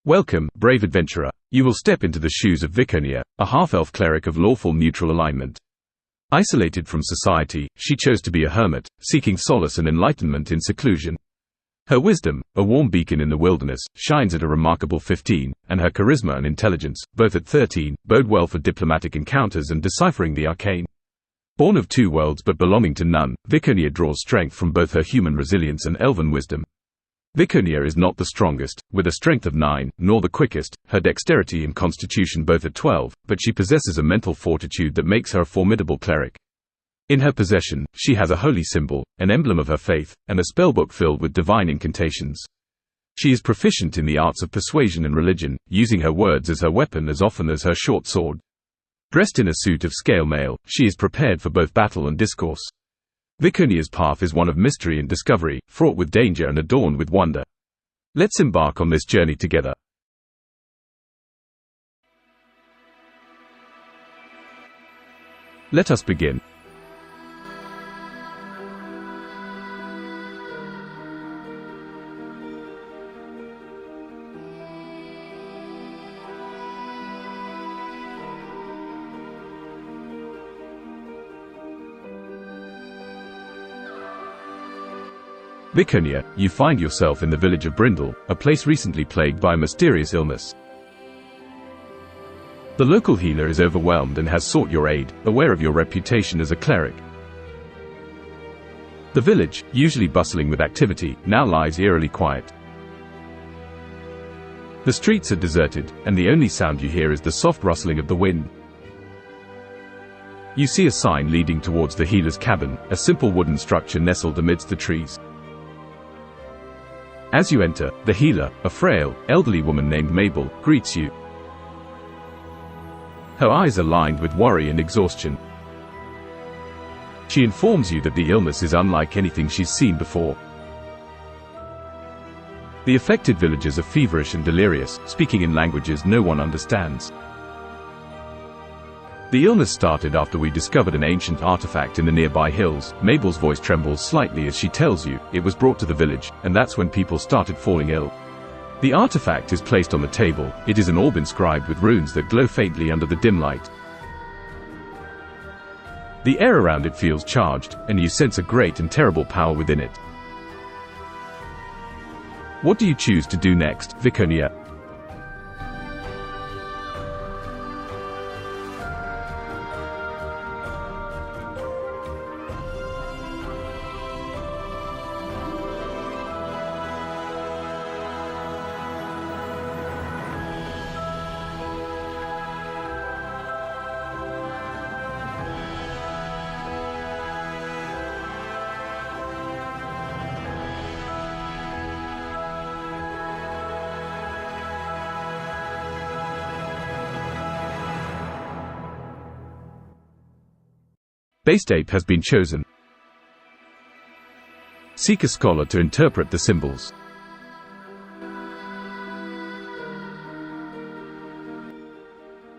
Welcome, brave adventurer. You will step into the shoes of Viconia, a half-elf cleric of lawful neutral alignment. Isolated from society, she chose to be a hermit, seeking solace and enlightenment in seclusion. Her wisdom, a warm beacon in the wilderness, shines at a remarkable 15, and her charisma and intelligence, both at 13, bode well for diplomatic encounters and deciphering the arcane. Born of two worlds but belonging to none, Viconia draws strength from both her human resilience and elven wisdom. Viconia is not the strongest, with a strength of 9, nor the quickest, her dexterity and constitution both at 12, but she possesses a mental fortitude that makes her a formidable cleric. In her possession, she has a holy symbol, an emblem of her faith, and a spellbook filled with divine incantations. She is proficient in the arts of persuasion and religion, using her words as her weapon as often as her short sword. Dressed in a suit of scale mail, she is prepared for both battle and discourse. Viconia's path is one of mystery and discovery, fraught with danger and adorned with wonder. Let's embark on this journey together. Let us begin. Viconia, you find yourself in the village of Brindle, a place recently plagued by a mysterious illness. The local healer is overwhelmed and has sought your aid, aware of your reputation as a cleric. The village, usually bustling with activity, now lies eerily quiet. The streets are deserted, and the only sound you hear is the soft rustling of the wind. You see a sign leading towards the healer's cabin, a simple wooden structure nestled amidst the trees. As you enter, the healer, a frail, elderly woman named Mabel, greets you. Her eyes are lined with worry and exhaustion. She informs you that the illness is unlike anything she's seen before. The affected villagers are feverish and delirious, speaking in languages no one understands. The illness started after we discovered an ancient artifact in the nearby hills. Mabel's voice trembles slightly as she tells you, it was brought to the village, and that's when people started falling ill. The artifact is placed on the table. It is an orb inscribed with runes that glow faintly under the dim light. The air around it feels charged, and you sense a great and terrible power within it. What do you choose to do next, Viconia? Base Ape has been chosen. Seek a scholar to interpret the symbols.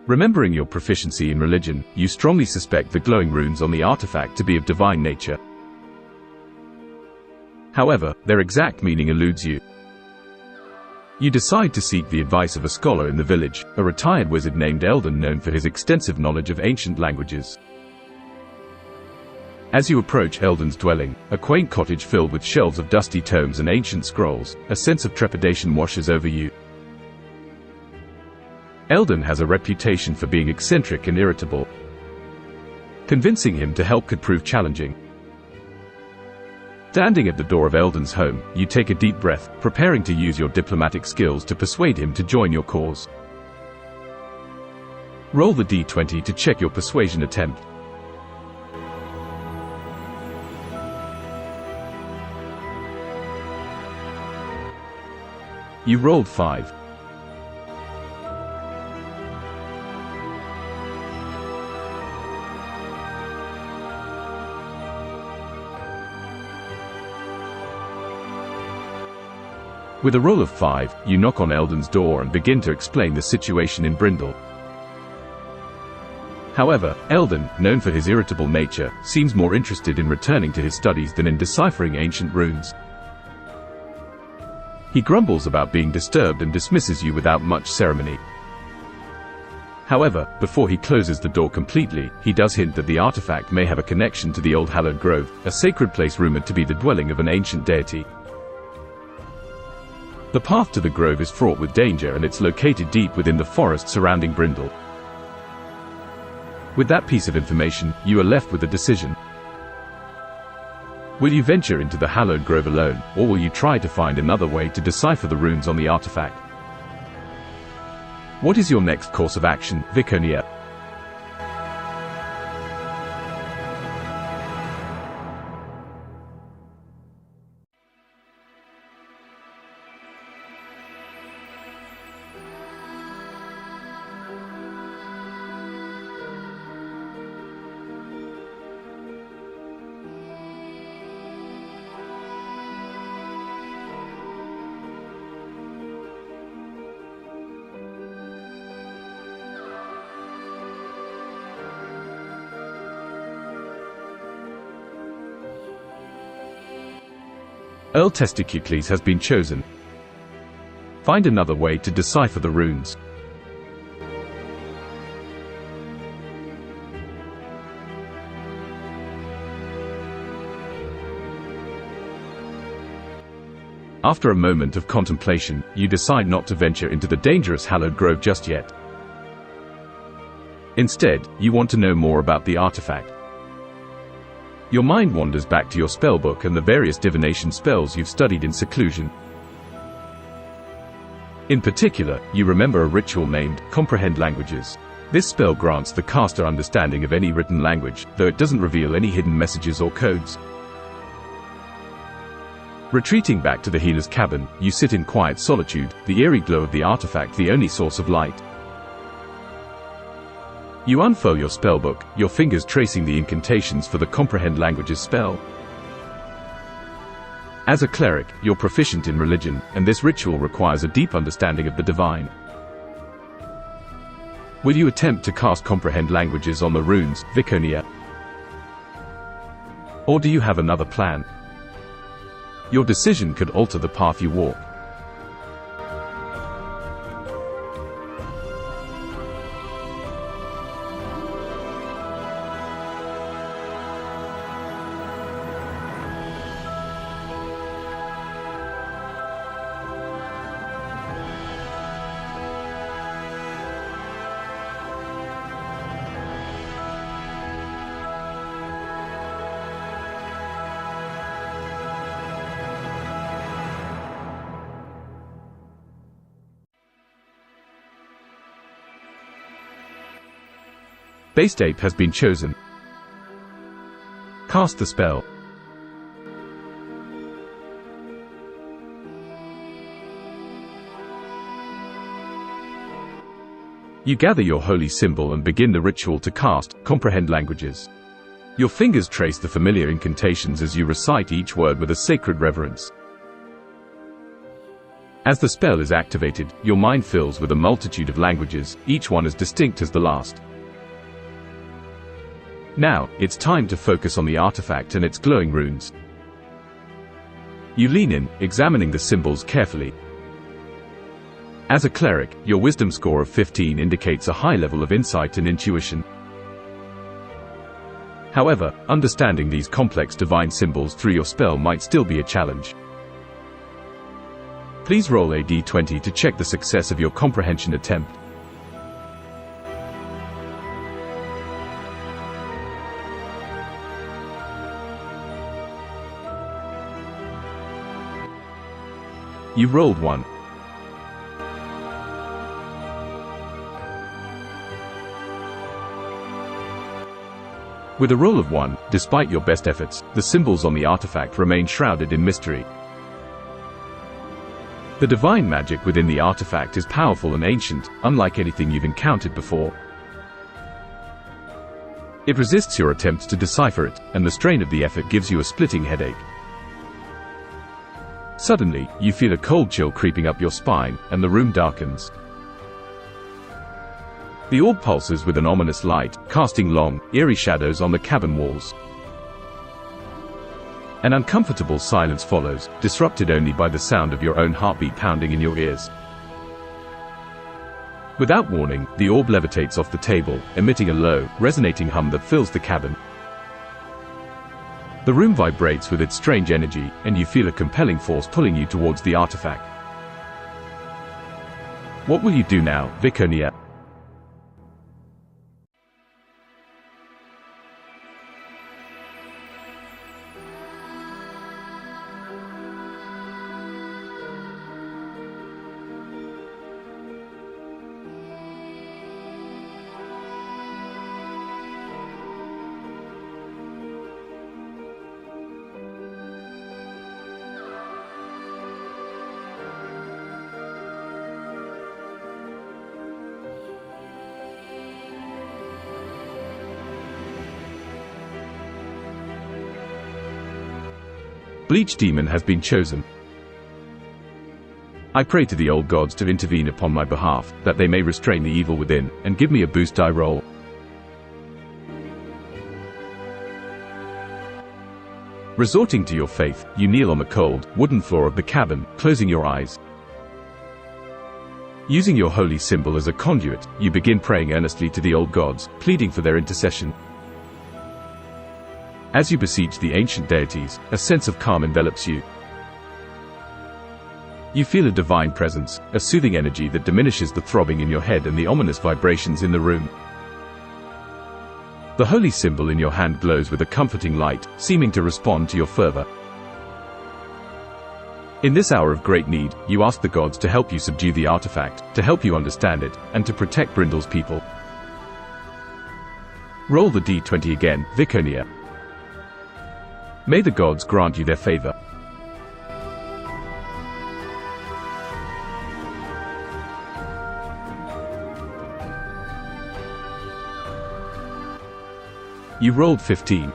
Remembering your proficiency in religion, you strongly suspect the glowing runes on the artifact to be of divine nature. However, their exact meaning eludes you. You decide to seek the advice of a scholar in the village, a retired wizard named Eldon known for his extensive knowledge of ancient languages. As you approach Eldon's dwelling, a quaint cottage filled with shelves of dusty tomes and ancient scrolls, a sense of trepidation washes over you. Eldon has a reputation for being eccentric and irritable. Convincing him to help could prove challenging. Standing at the door of Eldon's home, you take a deep breath, preparing to use your diplomatic skills to persuade him to join your cause. Roll the d20 to check your persuasion attempt. You rolled 5. With a roll of 5, you knock on Eldon's door and begin to explain the situation in Brindle. However, Eldon, known for his irritable nature, seems more interested in returning to his studies than in deciphering ancient runes. He grumbles about being disturbed and dismisses you without much ceremony. However, before he closes the door completely, he does hint that the artifact may have a connection to the old hallowed grove, a sacred place rumored to be the dwelling of an ancient deity. The path to the grove is fraught with danger, and it's located deep within the forest surrounding Brindle. With that piece of information, you are left with a decision. Will you venture into the hallowed grove alone, or will you try to find another way to decipher the runes on the artifact? What is your next course of action, Viconia? Earl Testicles has been chosen. Find another way to decipher the runes. After a moment of contemplation, you decide not to venture into the dangerous hallowed grove just yet. Instead, you want to know more about the artifact. Your mind wanders back to your spellbook and the various divination spells you've studied in seclusion. In particular, you remember a ritual named Comprehend Languages. This spell grants the caster understanding of any written language, though it doesn't reveal any hidden messages or codes. Retreating back to the healer's cabin, you sit in quiet solitude, the eerie glow of the artifact the only source of light. You unfurl your spellbook, your fingers tracing the incantations for the Comprehend Languages spell. As a cleric, you're proficient in religion, and this ritual requires a deep understanding of the divine. Will you attempt to cast Comprehend Languages on the runes, Viconia? Or do you have another plan? Your decision could alter the path you walk. Based Ape has been chosen. Cast the spell. You gather your holy symbol and begin the ritual to cast Comprehend Languages. Your fingers trace the familiar incantations as you recite each word with a sacred reverence. As the spell is activated, your mind fills with a multitude of languages, each one as distinct as the last. Now, it's time to focus on the artifact and its glowing runes. You lean in, examining the symbols carefully. As a cleric, your wisdom score of 15 indicates a high level of insight and intuition. However, understanding these complex divine symbols through your spell might still be a challenge. Please roll a d20 to check the success of your comprehension attempt. You've rolled 1. With a roll of 1, despite your best efforts, the symbols on the artifact remain shrouded in mystery. The divine magic within the artifact is powerful and ancient, unlike anything you've encountered before. It resists your attempts to decipher it, and the strain of the effort gives you a splitting headache. Suddenly, you feel a cold chill creeping up your spine, and the room darkens. The orb pulses with an ominous light, casting long, eerie shadows on the cabin walls. An uncomfortable silence follows, disrupted only by the sound of your own heartbeat pounding in your ears. Without warning, the orb levitates off the table, emitting a low, resonating hum that fills the cabin. The room vibrates with its strange energy, and you feel a compelling force pulling you towards the artifact. What will you do now, Viconia? Bleach Demon has been chosen. I pray to the old gods to intervene upon my behalf, that they may restrain the evil within, and give me a boost die roll. Resorting to your faith, you kneel on the cold, wooden floor of the cabin, closing your eyes. Using your holy symbol as a conduit, you begin praying earnestly to the old gods, pleading for their intercession. As you beseech the ancient deities, a sense of calm envelops you. You feel a divine presence, a soothing energy that diminishes the throbbing in your head and the ominous vibrations in the room. The holy symbol in your hand glows with a comforting light, seeming to respond to your fervor. In this hour of great need, you ask the gods to help you subdue the artifact, to help you understand it, and to protect Brindle's people. Roll the d20 again, Viconia. May the gods grant you their favor. You rolled 15.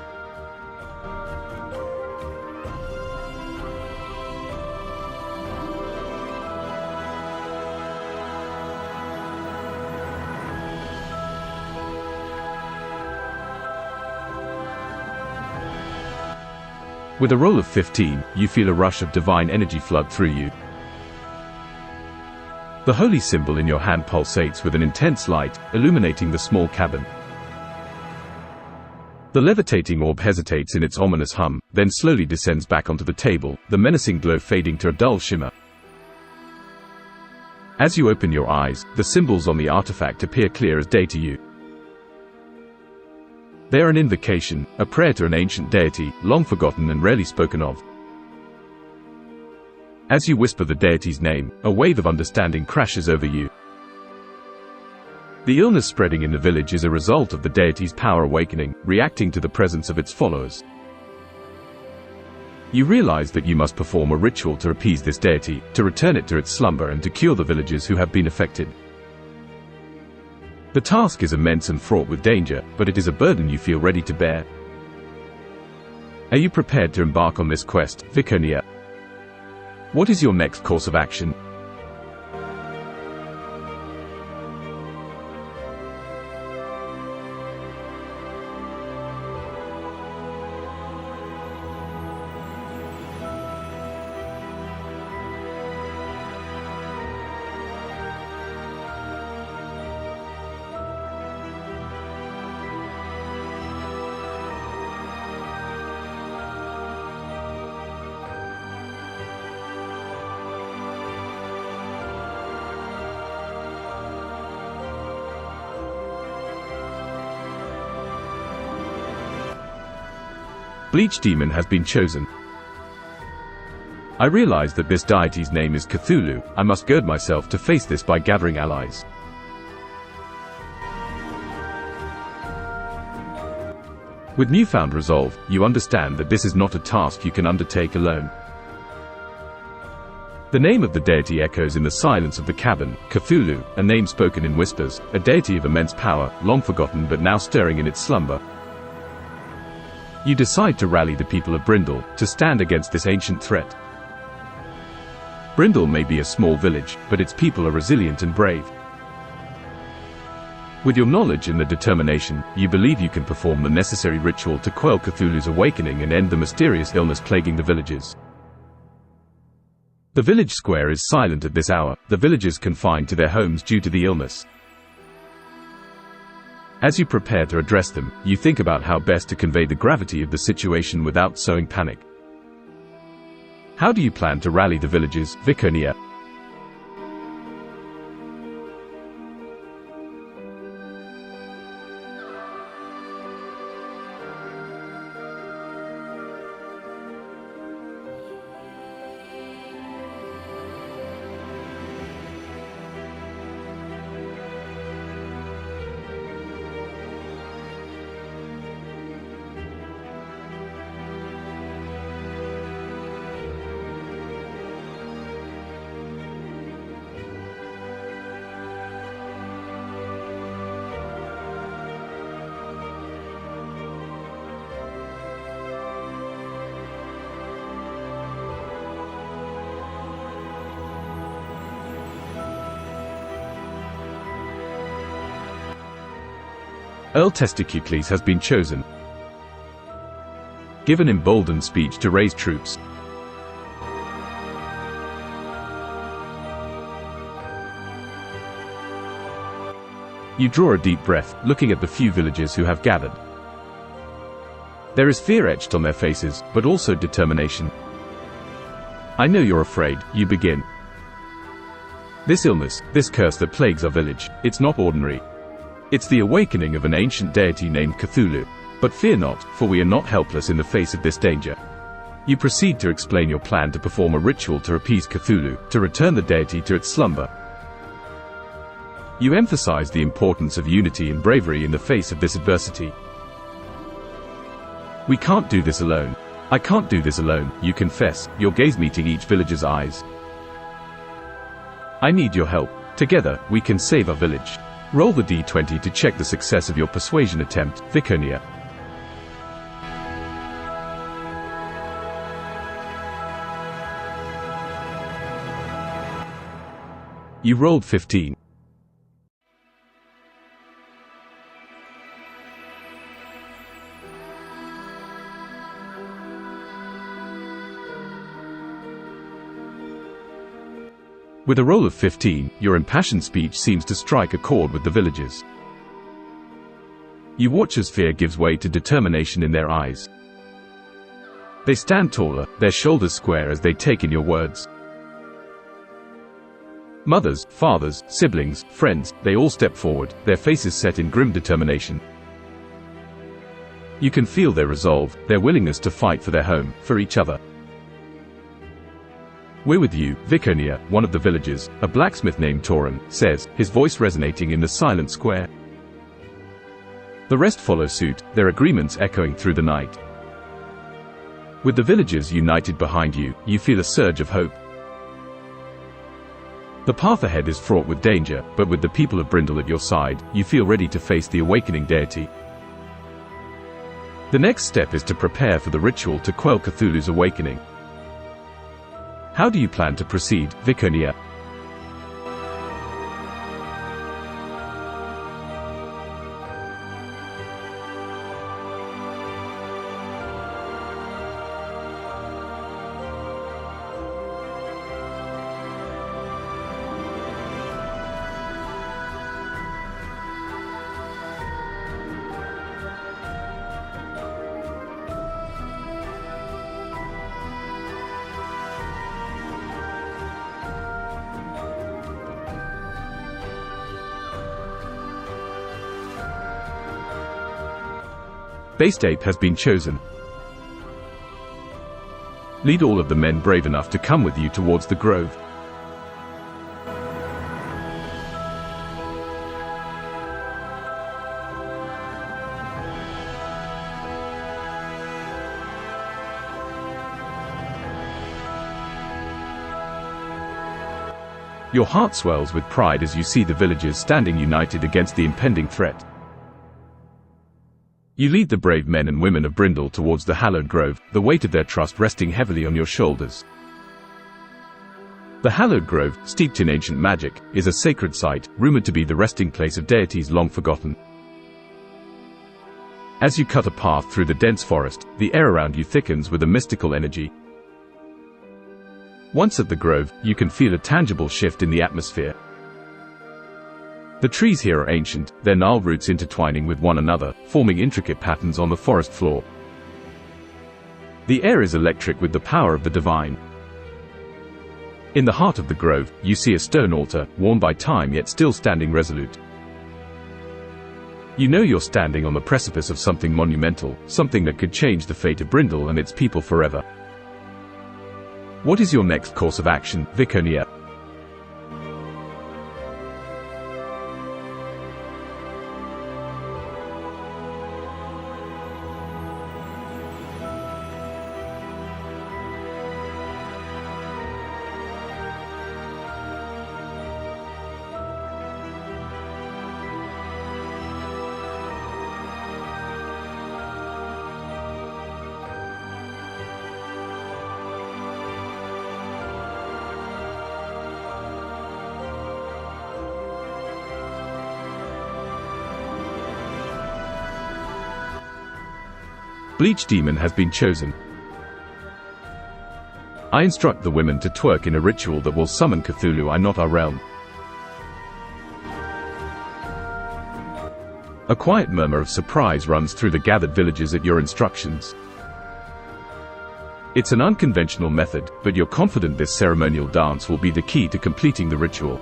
With a roll of 15, you feel a rush of divine energy flood through you. The holy symbol in your hand pulsates with an intense light, illuminating the small cabin. The levitating orb hesitates in its ominous hum, then slowly descends back onto the table, the menacing glow fading to a dull shimmer. As you open your eyes, the symbols on the artifact appear clear as day to you. They are an invocation, a prayer to an ancient deity, long forgotten and rarely spoken of. As you whisper the deity's name, a wave of understanding crashes over you. The illness spreading in the village is a result of the deity's power awakening, reacting to the presence of its followers. You realize that you must perform a ritual to appease this deity, to return it to its slumber and to cure the villagers who have been affected. The task is immense and fraught with danger, but it is a burden you feel ready to bear. Are you prepared to embark on this quest, Viconia? What is your next course of action? Bleach Demon has been chosen. I realize that this deity's name is Cthulhu. I must gird myself to face this by gathering allies. With newfound resolve, you understand that this is not a task you can undertake alone. The name of the deity echoes in the silence of the cabin, Cthulhu, a name spoken in whispers, a deity of immense power, long forgotten but now stirring in its slumber. You decide to rally the people of Brindle, to stand against this ancient threat. Brindle may be a small village, but its people are resilient and brave. With your knowledge and the determination, you believe you can perform the necessary ritual to quell Cthulhu's awakening and end the mysterious illness plaguing the villages. The village square is silent at this hour, the villagers confined to their homes due to the illness. As you prepare to address them, you think about how best to convey the gravity of the situation without sowing panic. How do you plan to rally the villagers, Viconia? Earl Testicles has been chosen. Give an emboldened speech to raise troops. You draw a deep breath, looking at the few villagers who have gathered. There is fear etched on their faces, but also determination. I know you're afraid, you begin. This illness, this curse that plagues our village, it's not ordinary. It's the awakening of an ancient deity named Cthulhu. But fear not, for we are not helpless in the face of this danger. You proceed to explain your plan to perform a ritual to appease Cthulhu, to return the deity to its slumber. You emphasize the importance of unity and bravery in the face of this adversity. We can't do this alone. I can't do this alone, you confess, your gaze meeting each villager's eyes. I need your help. Together, we can save our village. Roll the d20 to check the success of your persuasion attempt, Viconia. You rolled 15. With a roll of 15, your impassioned speech seems to strike a chord with the villagers. You watch as fear gives way to determination in their eyes. They stand taller, their shoulders square as they take in your words. Mothers, fathers, siblings, friends, they all step forward, their faces set in grim determination. You can feel their resolve, their willingness to fight for their home, for each other. We're with you, Viconia, one of the villagers, a blacksmith named Patron, says, his voice resonating in the silent square. The rest follow suit, their agreements echoing through the night. With the villagers united behind you, you feel a surge of hope. The path ahead is fraught with danger, but with the people of Brindle at your side, you feel ready to face the awakening deity. The next step is to prepare for the ritual to quell Cthulhu's awakening. How do you plan to proceed, Viconia? Based Ape has been chosen. Lead all of the men brave enough to come with you towards the grove. Your heart swells with pride as you see the villagers standing united against the impending threat. You lead the brave men and women of Brindle towards the hallowed grove, the weight of their trust resting heavily on your shoulders. The hallowed grove, steeped in ancient magic, is a sacred site, rumored to be the resting place of deities long forgotten. As you cut a path through the dense forest, the air around you thickens with a mystical energy. Once at the grove, you can feel a tangible shift in the atmosphere. The trees here are ancient, their gnarled roots intertwining with one another, forming intricate patterns on the forest floor. The air is electric with the power of the divine. In the heart of the grove, you see a stone altar, worn by time yet still standing resolute. You know you're standing on the precipice of something monumental, something that could change the fate of Brindle and its people forever. What is your next course of action, Viconia? Bleach Demon has been chosen. I instruct the women to twerk in a ritual that will summon Cthulhu I not our realm. A quiet murmur of surprise runs through the gathered villagers at your instructions. It's an unconventional method, but you're confident this ceremonial dance will be the key to completing the ritual.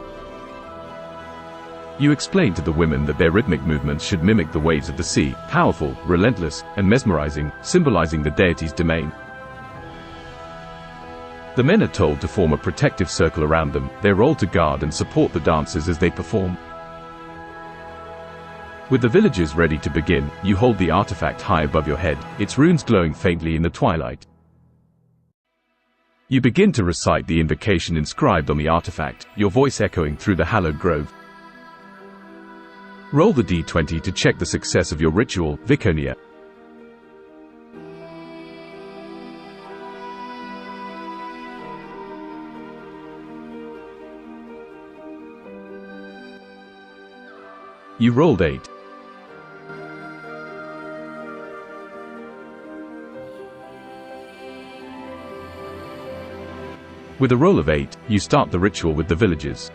You explain to the women that their rhythmic movements should mimic the waves of the sea, powerful, relentless, and mesmerizing, symbolizing the deity's domain. The men are told to form a protective circle around them, their role to guard and support the dancers as they perform. With the villagers ready to begin, you hold the artifact high above your head, its runes glowing faintly in the twilight. You begin to recite the invocation inscribed on the artifact, your voice echoing through the hallowed grove. Roll the d20 to check the success of your ritual, Viconia. You rolled 8. With a roll of 8, you start the ritual with the villagers.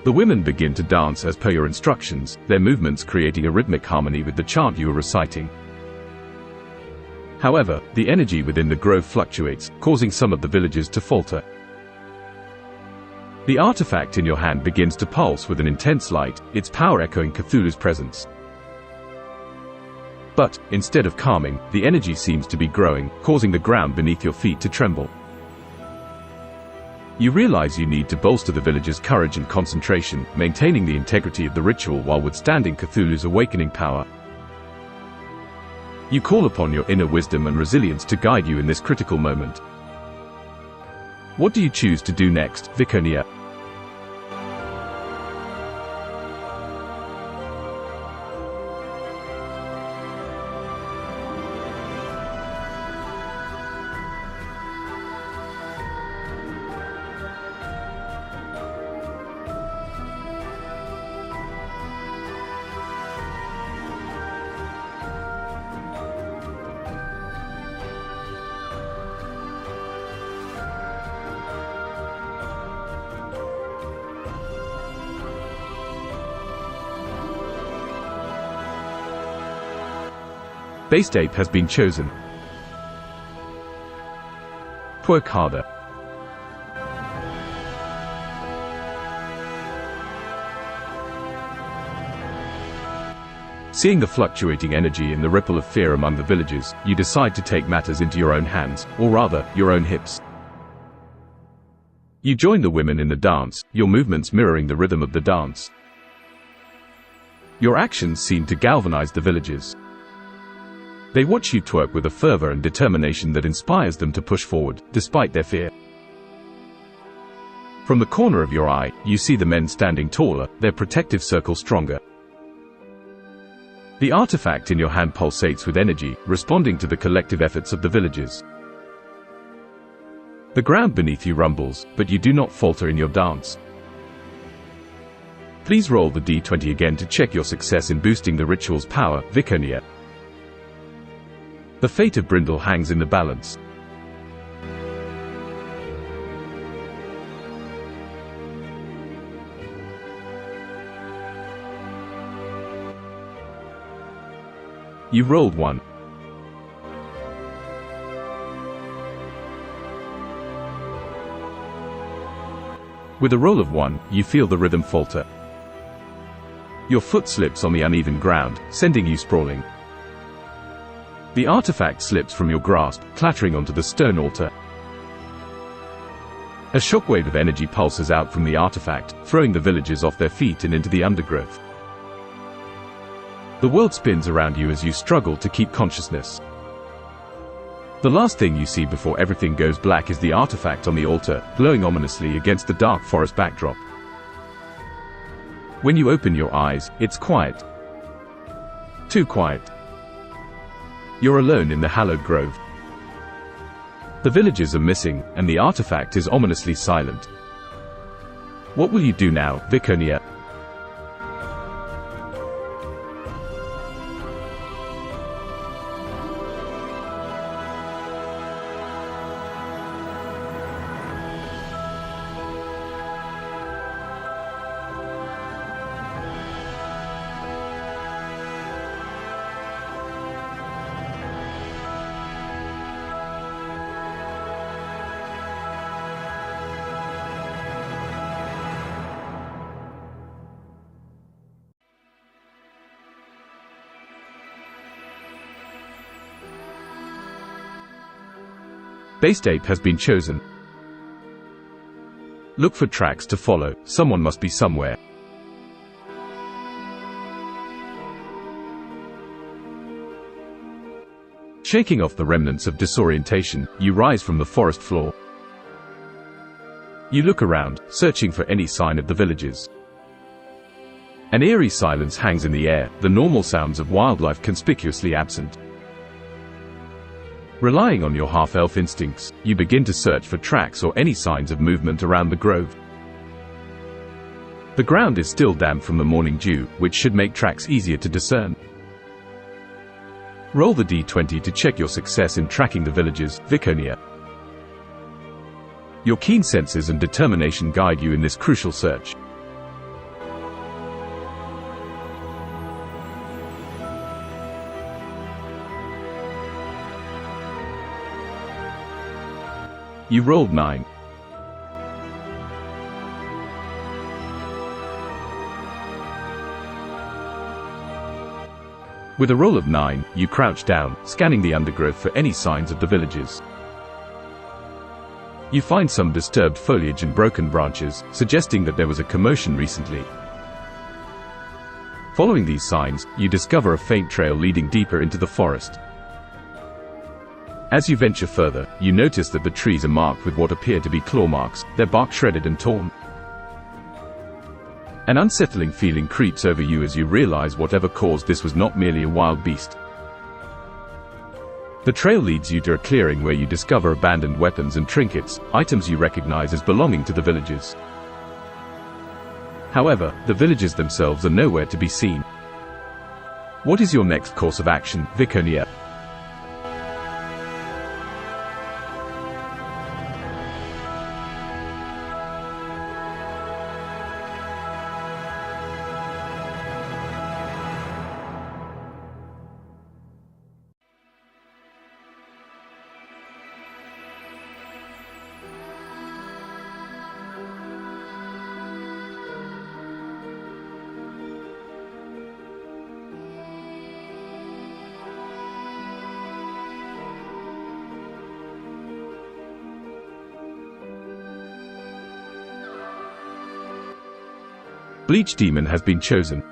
The women begin to dance as per your instructions, their movements creating a rhythmic harmony with the chant you are reciting. However, the energy within the grove fluctuates, causing some of the villagers to falter. The artifact in your hand begins to pulse with an intense light, its power echoing Cthulhu's presence. But, instead of calming, the energy seems to be growing, causing the ground beneath your feet to tremble. You realize you need to bolster the villagers' courage and concentration, maintaining the integrity of the ritual while withstanding Cthulhu's awakening power. You call upon your inner wisdom and resilience to guide you in this critical moment. What do you choose to do next, Viconia? Based ape has been chosen. Twerk harder. Seeing the fluctuating energy and the ripple of fear among the villagers, you decide to take matters into your own hands, or rather, your own hips. You join the women in the dance, your movements mirroring the rhythm of the dance. Your actions seem to galvanize the villagers. They watch you twerk with a fervor and determination that inspires them to push forward, despite their fear. From the corner of your eye, you see the men standing taller, their protective circle stronger. The artifact in your hand pulsates with energy, responding to the collective efforts of the villagers. The ground beneath you rumbles, but you do not falter in your dance. Please roll the d20 again to check your success in boosting the ritual's power, Viconia. The fate of Brindle hangs in the balance. You rolled 1. With a roll of 1, you feel the rhythm falter. Your foot slips on the uneven ground, sending you sprawling. The artifact slips from your grasp, clattering onto the stone altar. A shockwave of energy pulses out from the artifact, throwing the villagers off their feet and into the undergrowth. The world spins around you as you struggle to keep consciousness. The last thing you see before everything goes black is the artifact on the altar, glowing ominously against the dark forest backdrop. When you open your eyes, it's quiet. Too quiet. You're alone in the hallowed grove. The villagers are missing, and the artifact is ominously silent. What will you do now, Viconia? Base ape has been chosen. Look for tracks to follow, someone must be somewhere. Shaking off the remnants of disorientation, you rise from the forest floor. You look around, searching for any sign of the villagers. An eerie silence hangs in the air, the normal sounds of wildlife conspicuously absent. Relying on your half-elf instincts, you begin to search for tracks or any signs of movement around the grove. The ground is still damp from the morning dew, which should make tracks easier to discern. Roll the d20 to check your success in tracking the villagers, Viconia. Your keen senses and determination guide you in this crucial search. You rolled 9. With a roll of 9, you crouch down, scanning the undergrowth for any signs of the villagers. You find some disturbed foliage and broken branches, suggesting that there was a commotion recently. Following these signs, you discover a faint trail leading deeper into the forest. As you venture further, you notice that the trees are marked with what appear to be claw marks, their bark shredded and torn. An unsettling feeling creeps over you as you realize whatever caused this was not merely a wild beast. The trail leads you to a clearing where you discover abandoned weapons and trinkets, items you recognize as belonging to the villagers. However, the villagers themselves are nowhere to be seen. What is your next course of action, Viconia? Bleach Demon has been chosen.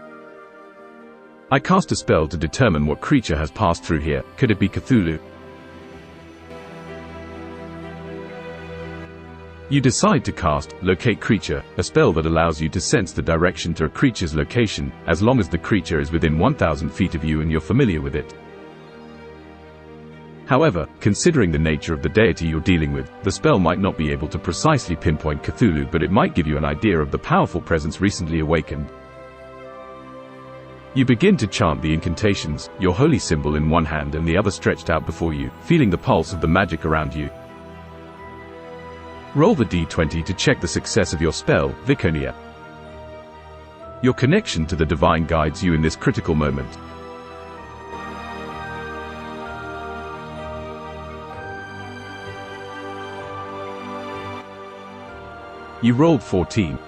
I cast a spell to determine what creature has passed through here. Could it be Cthulhu? You decide to cast Locate Creature, a spell that allows you to sense the direction to a creature's location, as long as the creature is within 1,000 feet of you and you're familiar with it. However, considering the nature of the deity you're dealing with, the spell might not be able to precisely pinpoint Cthulhu, but it might give you an idea of the powerful presence recently awakened. You begin to chant the incantations, your holy symbol in one hand and the other stretched out before you, feeling the pulse of the magic around you. Roll the d20 to check the success of your spell, Viconia. Your connection to the divine guides you in this critical moment. You rolled 14.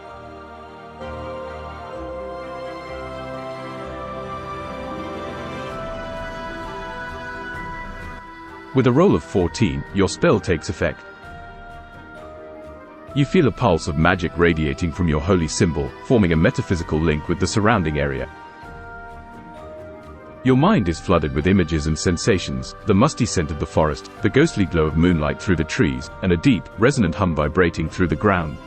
With a roll of 14, your spell takes effect. You feel a pulse of magic radiating from your holy symbol, forming a metaphysical link with the surrounding area. Your mind is flooded with images and sensations, the musty scent of the forest, the ghostly glow of moonlight through the trees, and a deep, resonant hum vibrating through the ground.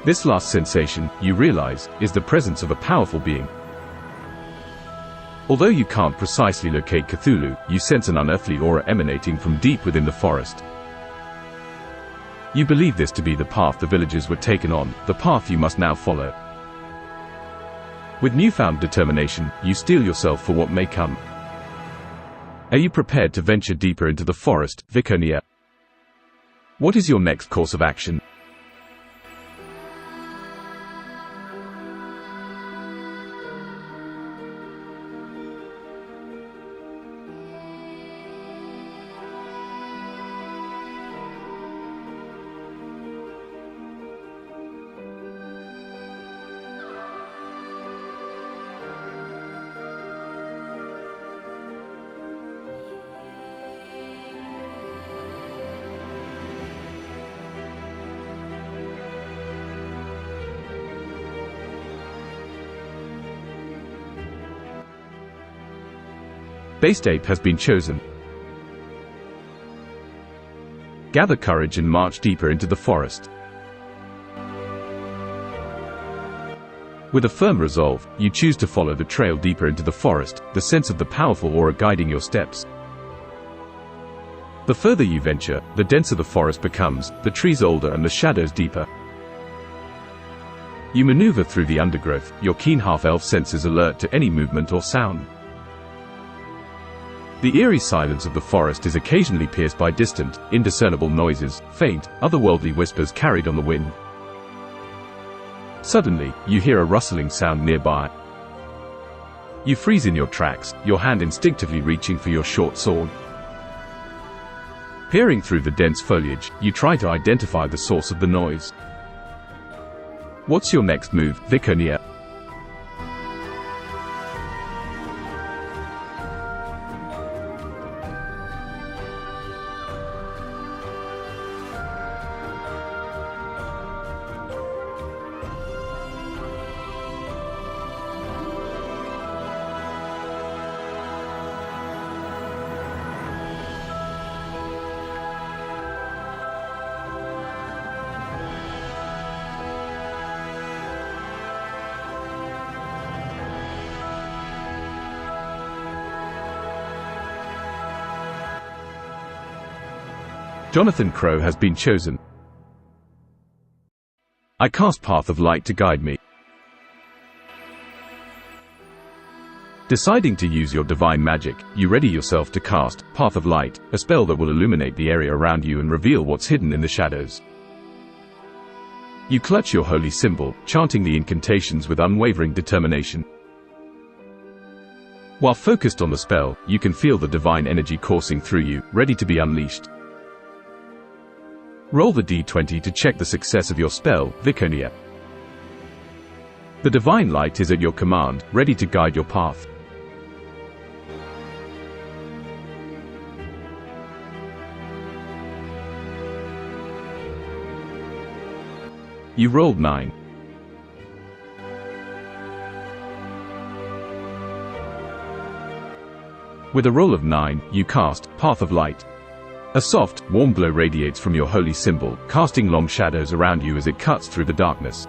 This last sensation, you realize, is the presence of a powerful being. Although you can't precisely locate Cthulhu, you sense an unearthly aura emanating from deep within the forest. You believe this to be the path the villagers were taken on, the path you must now follow. With newfound determination, you steel yourself for what may come. Are you prepared to venture deeper into the forest, Viconia? What is your next course of action? Based ape has been chosen. Gather courage and march deeper into the forest. With a firm resolve, you choose to follow the trail deeper into the forest, the sense of the powerful aura guiding your steps. The further you venture, the denser the forest becomes, the trees older and the shadows deeper. You maneuver through the undergrowth, your keen half-elf senses alert to any movement or sound. The eerie silence of the forest is occasionally pierced by distant, indiscernible noises, faint, otherworldly whispers carried on the wind. Suddenly, you hear a rustling sound nearby. You freeze in your tracks, your hand instinctively reaching for your short sword. Peering through the dense foliage, you try to identify the source of the noise. What's your next move, Viconia? Jonathan Crow has been chosen. I cast Path of Light to guide me. Deciding to use your divine magic, you ready yourself to cast Path of Light, a spell that will illuminate the area around you and reveal what's hidden in the shadows. You clutch your holy symbol, chanting the incantations with unwavering determination. While focused on the spell, you can feel the divine energy coursing through you, ready to be unleashed. Roll the d20 to check the success of your spell, Viconia. The divine light is at your command, ready to guide your path. You rolled 9. With a roll of 9, you cast Path of Light. A soft, warm glow radiates from your holy symbol, casting long shadows around you as it cuts through the darkness.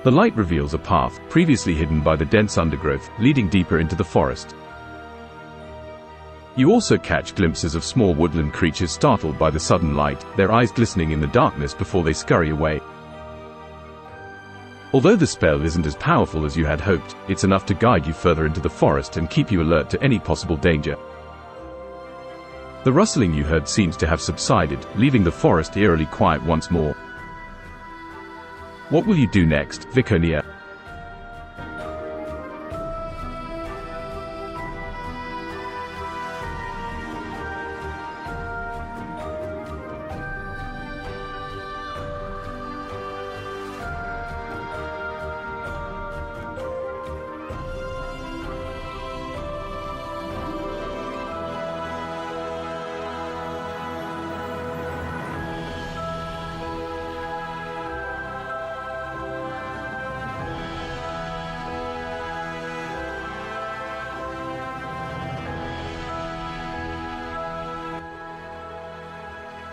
The light reveals a path, previously hidden by the dense undergrowth, leading deeper into the forest. You also catch glimpses of small woodland creatures startled by the sudden light, their eyes glistening in the darkness before they scurry away. Although the spell isn't as powerful as you had hoped, it's enough to guide you further into the forest and keep you alert to any possible danger. The rustling you heard seems to have subsided, leaving the forest eerily quiet once more. What will you do next, Viconia?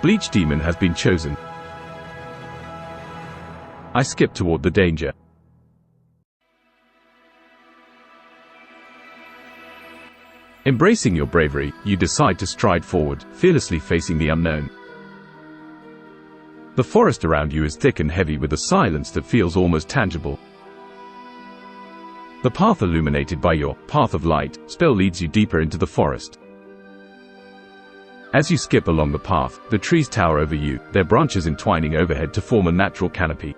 Bleach Demon has been chosen. I skip toward the danger. Embracing your bravery, you decide to stride forward, fearlessly facing the unknown. The forest around you is thick and heavy with a silence that feels almost tangible. The path illuminated by your Path of Light spell leads you deeper into the forest. As you skip along the path, the trees tower over you, their branches entwining overhead to form a natural canopy.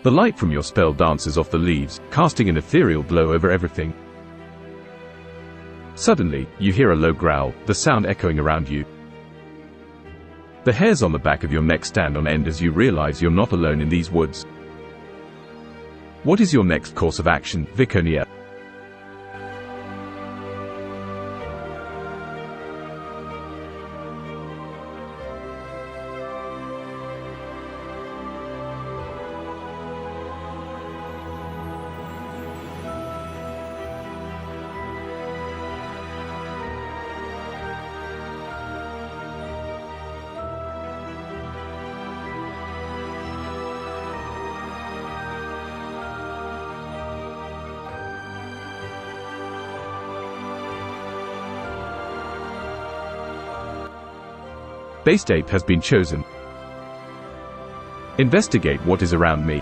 The light from your spell dances off the leaves, casting an ethereal glow over everything. Suddenly, you hear a low growl, the sound echoing around you. The hairs on the back of your neck stand on end as you realize you're not alone in these woods. What is your next course of action, Viconia? Based Ape has been chosen. Investigate what is around me.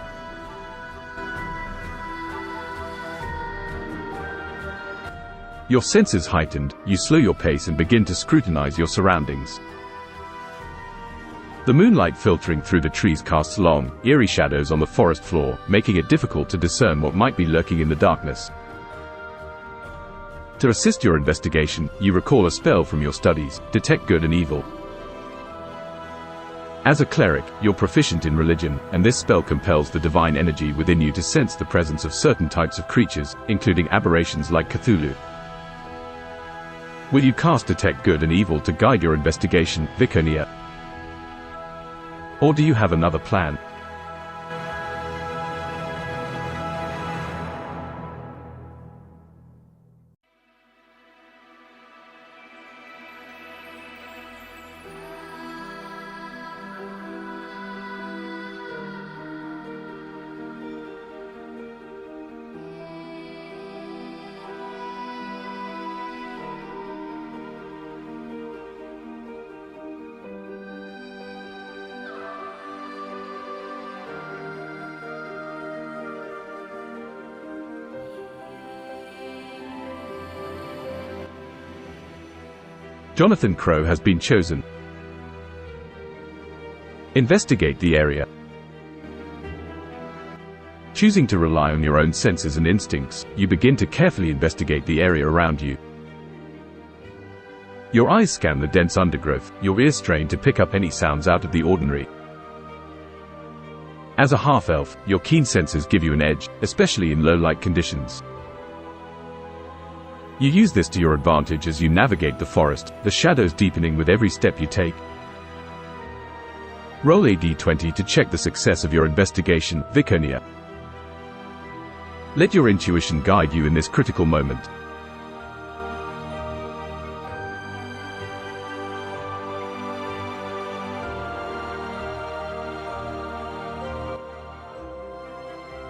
Your senses heightened, you slow your pace and begin to scrutinize your surroundings. The moonlight filtering through the trees casts long, eerie shadows on the forest floor, making it difficult to discern what might be lurking in the darkness. To assist your investigation, you recall a spell from your studies, Detect Good and Evil. As a cleric, you're proficient in religion, and this spell compels the divine energy within you to sense the presence of certain types of creatures, including aberrations like Cthulhu. Will you cast Detect Good and Evil to guide your investigation, Viconia? Or do you have another plan? Jonathan Crow has been chosen. Investigate the area. Choosing to rely on your own senses and instincts, you begin to carefully investigate the area around you. Your eyes scan the dense undergrowth, your ears strain to pick up any sounds out of the ordinary. As a half-elf, your keen senses give you an edge, especially in low-light conditions. You use this to your advantage as you navigate the forest, the shadows deepening with every step you take. Roll a d20 to check the success of your investigation, Viconia. Let your intuition guide you in this critical moment.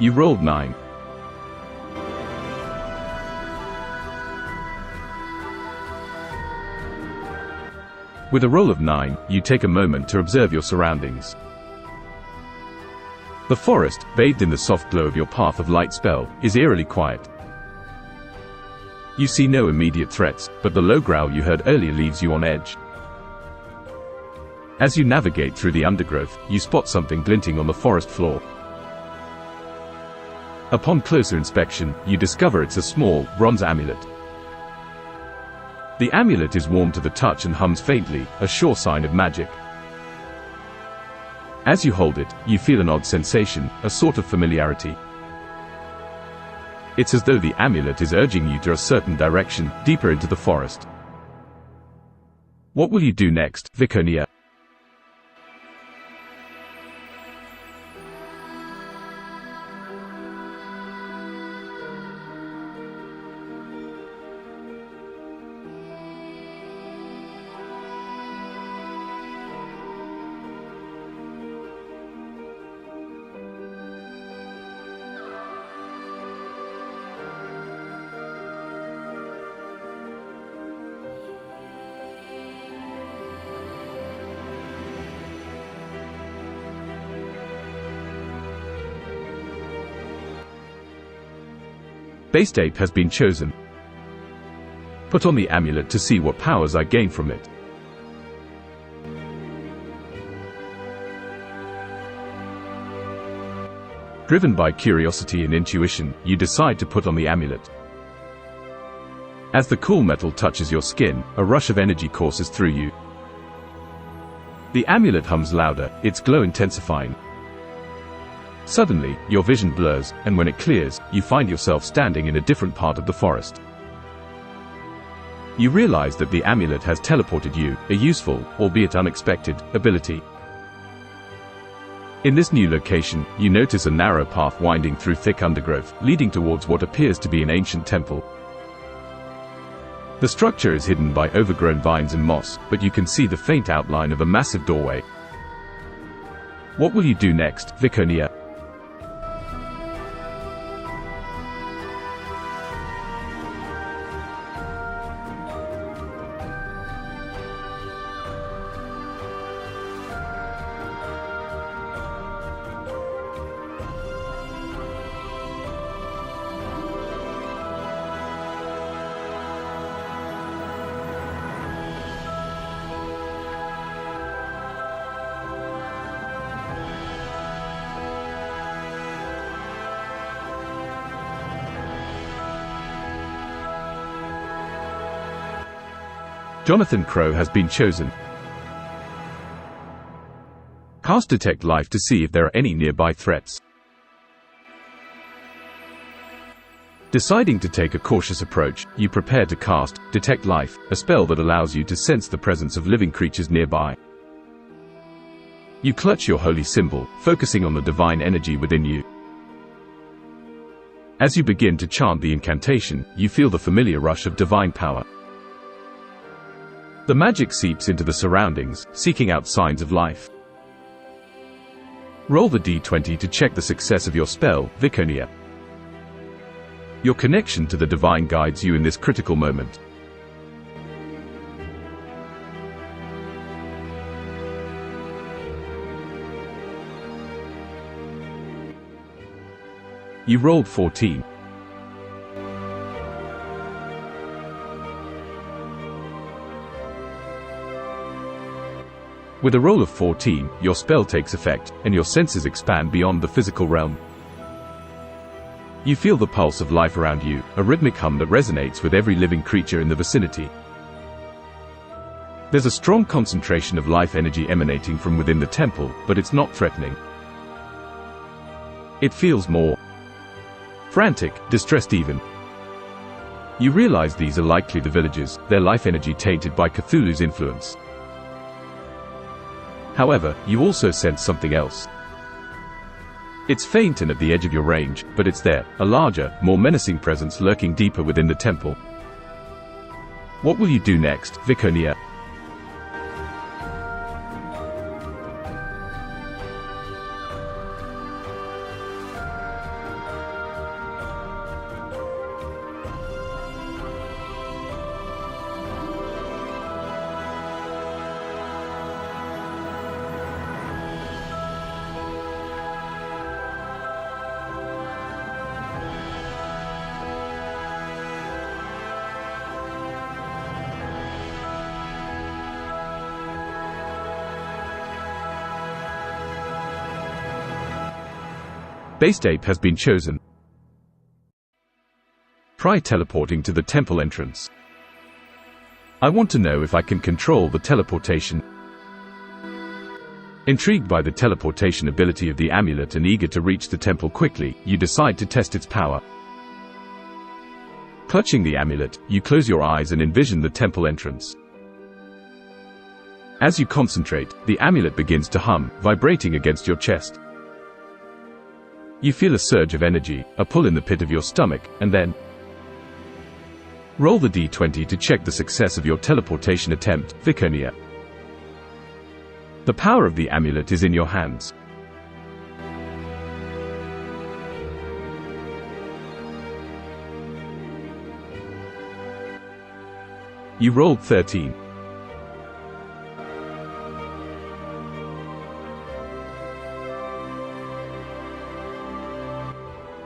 You rolled 9. With a roll of 9, you take a moment to observe your surroundings. The forest, bathed in the soft glow of your Path of Light spell, is eerily quiet. You see no immediate threats, but the low growl you heard earlier leaves you on edge. As you navigate through the undergrowth, you spot something glinting on the forest floor. Upon closer inspection, you discover it's a small, bronze amulet. The amulet is warm to the touch and hums faintly, a sure sign of magic. As you hold it, you feel an odd sensation, a sort of familiarity. It's as though the amulet is urging you to a certain direction, deeper into the forest. What will you do next, Viconia? Base Ape has been chosen. Put on the amulet to see what powers I gain from it. Driven by curiosity and intuition, you decide to put on the amulet. As the cool metal touches your skin, a rush of energy courses through you. The amulet hums louder, its glow intensifying. Suddenly, your vision blurs, and when it clears, you find yourself standing in a different part of the forest. You realize that the amulet has teleported you, a useful, albeit unexpected, ability. In this new location, you notice a narrow path winding through thick undergrowth, leading towards what appears to be an ancient temple. The structure is hidden by overgrown vines and moss, but you can see the faint outline of a massive doorway. What will you do next, Viconia? Jonathan Crow has been chosen. Cast Detect Life to see if there are any nearby threats. Deciding to take a cautious approach, you prepare to cast Detect Life, a spell that allows you to sense the presence of living creatures nearby. You clutch your holy symbol, focusing on the divine energy within you. As you begin to chant the incantation, you feel the familiar rush of divine power. The magic seeps into the surroundings, seeking out signs of life. Roll the d20 to check the success of your spell, Viconia. Your connection to the divine guides you in this critical moment. You rolled 14. With a roll of 14, your spell takes effect, and your senses expand beyond the physical realm. You feel the pulse of life around you, a rhythmic hum that resonates with every living creature in the vicinity. There's a strong concentration of life energy emanating from within the temple, but it's not threatening. It feels more frantic, distressed even. You realize these are likely the villagers, their life energy tainted by Cthulhu's influence. However, you also sense something else. It's faint and at the edge of your range, but it's there, a larger, more menacing presence lurking deeper within the temple. What will you do next, Viconia? Base ape has been chosen. Try teleporting to the temple entrance. I want to know if I can control the teleportation. Intrigued by the teleportation ability of the amulet and eager to reach the temple quickly, you decide to test its power. Clutching the amulet, you close your eyes and envision the temple entrance. As you concentrate, the amulet begins to hum, vibrating against your chest. You feel a surge of energy, a pull in the pit of your stomach, and then roll the d20 to check the success of your teleportation attempt, Viconia. The power of the amulet is in your hands. You rolled 13.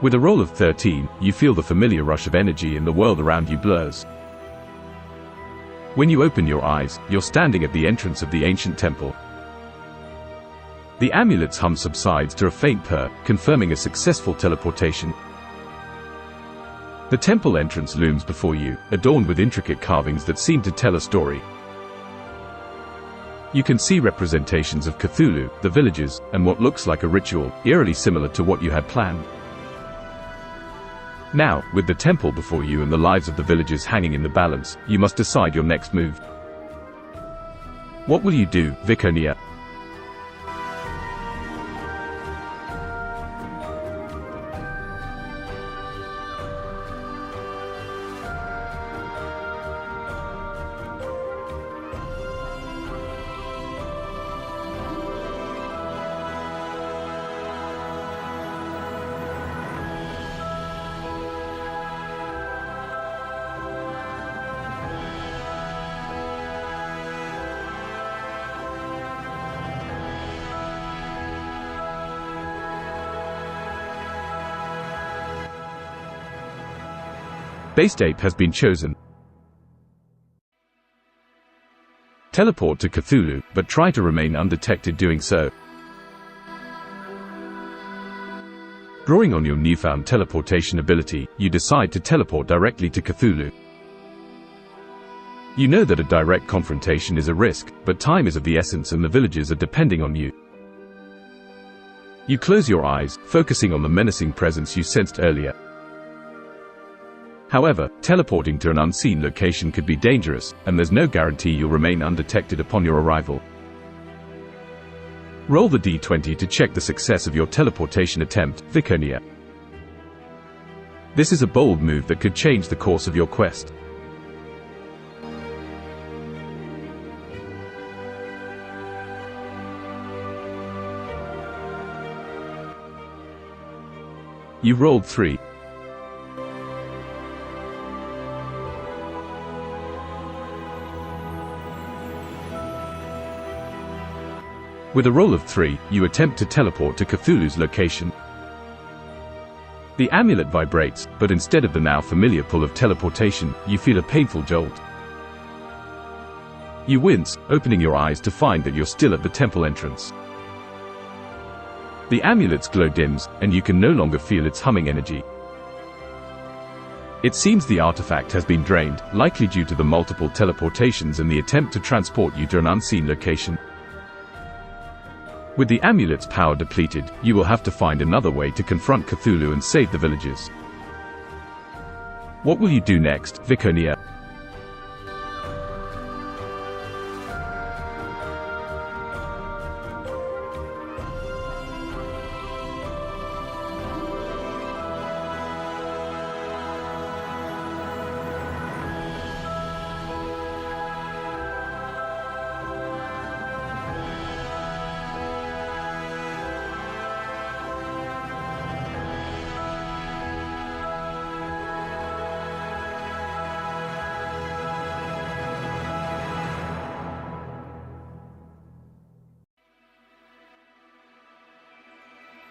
With a roll of 13, you feel the familiar rush of energy and the world around you blurs. When you open your eyes, you're standing at the entrance of the ancient temple. The amulet's hum subsides to a faint purr, confirming a successful teleportation. The temple entrance looms before you, adorned with intricate carvings that seem to tell a story. You can see representations of Cthulhu, the villagers, and what looks like a ritual, eerily similar to what you had planned. Now, with the temple before you and the lives of the villagers hanging in the balance, you must decide your next move. What will you do, Viconia? Base ape has been chosen. Teleport to Cthulhu, but try to remain undetected doing so. Drawing on your newfound teleportation ability, you decide to teleport directly to Cthulhu. You know that a direct confrontation is a risk, but time is of the essence and the villagers are depending on you. You close your eyes, focusing on the menacing presence you sensed earlier. However, teleporting to an unseen location could be dangerous, and there's no guarantee you'll remain undetected upon your arrival. Roll the d20 to check the success of your teleportation attempt, Viconia. This is a bold move that could change the course of your quest. You rolled 3. With a roll of 3, you attempt to teleport to Cthulhu's location. The amulet vibrates, but instead of the now familiar pull of teleportation, you feel a painful jolt. You wince, opening your eyes to find that you're still at the temple entrance. The amulet's glow dims, and you can no longer feel its humming energy. It seems the artifact has been drained, likely due to the multiple teleportations and the attempt to transport you to an unseen location. With the amulet's power depleted, you will have to find another way to confront Cthulhu and save the villagers. What will you do next, Viconia?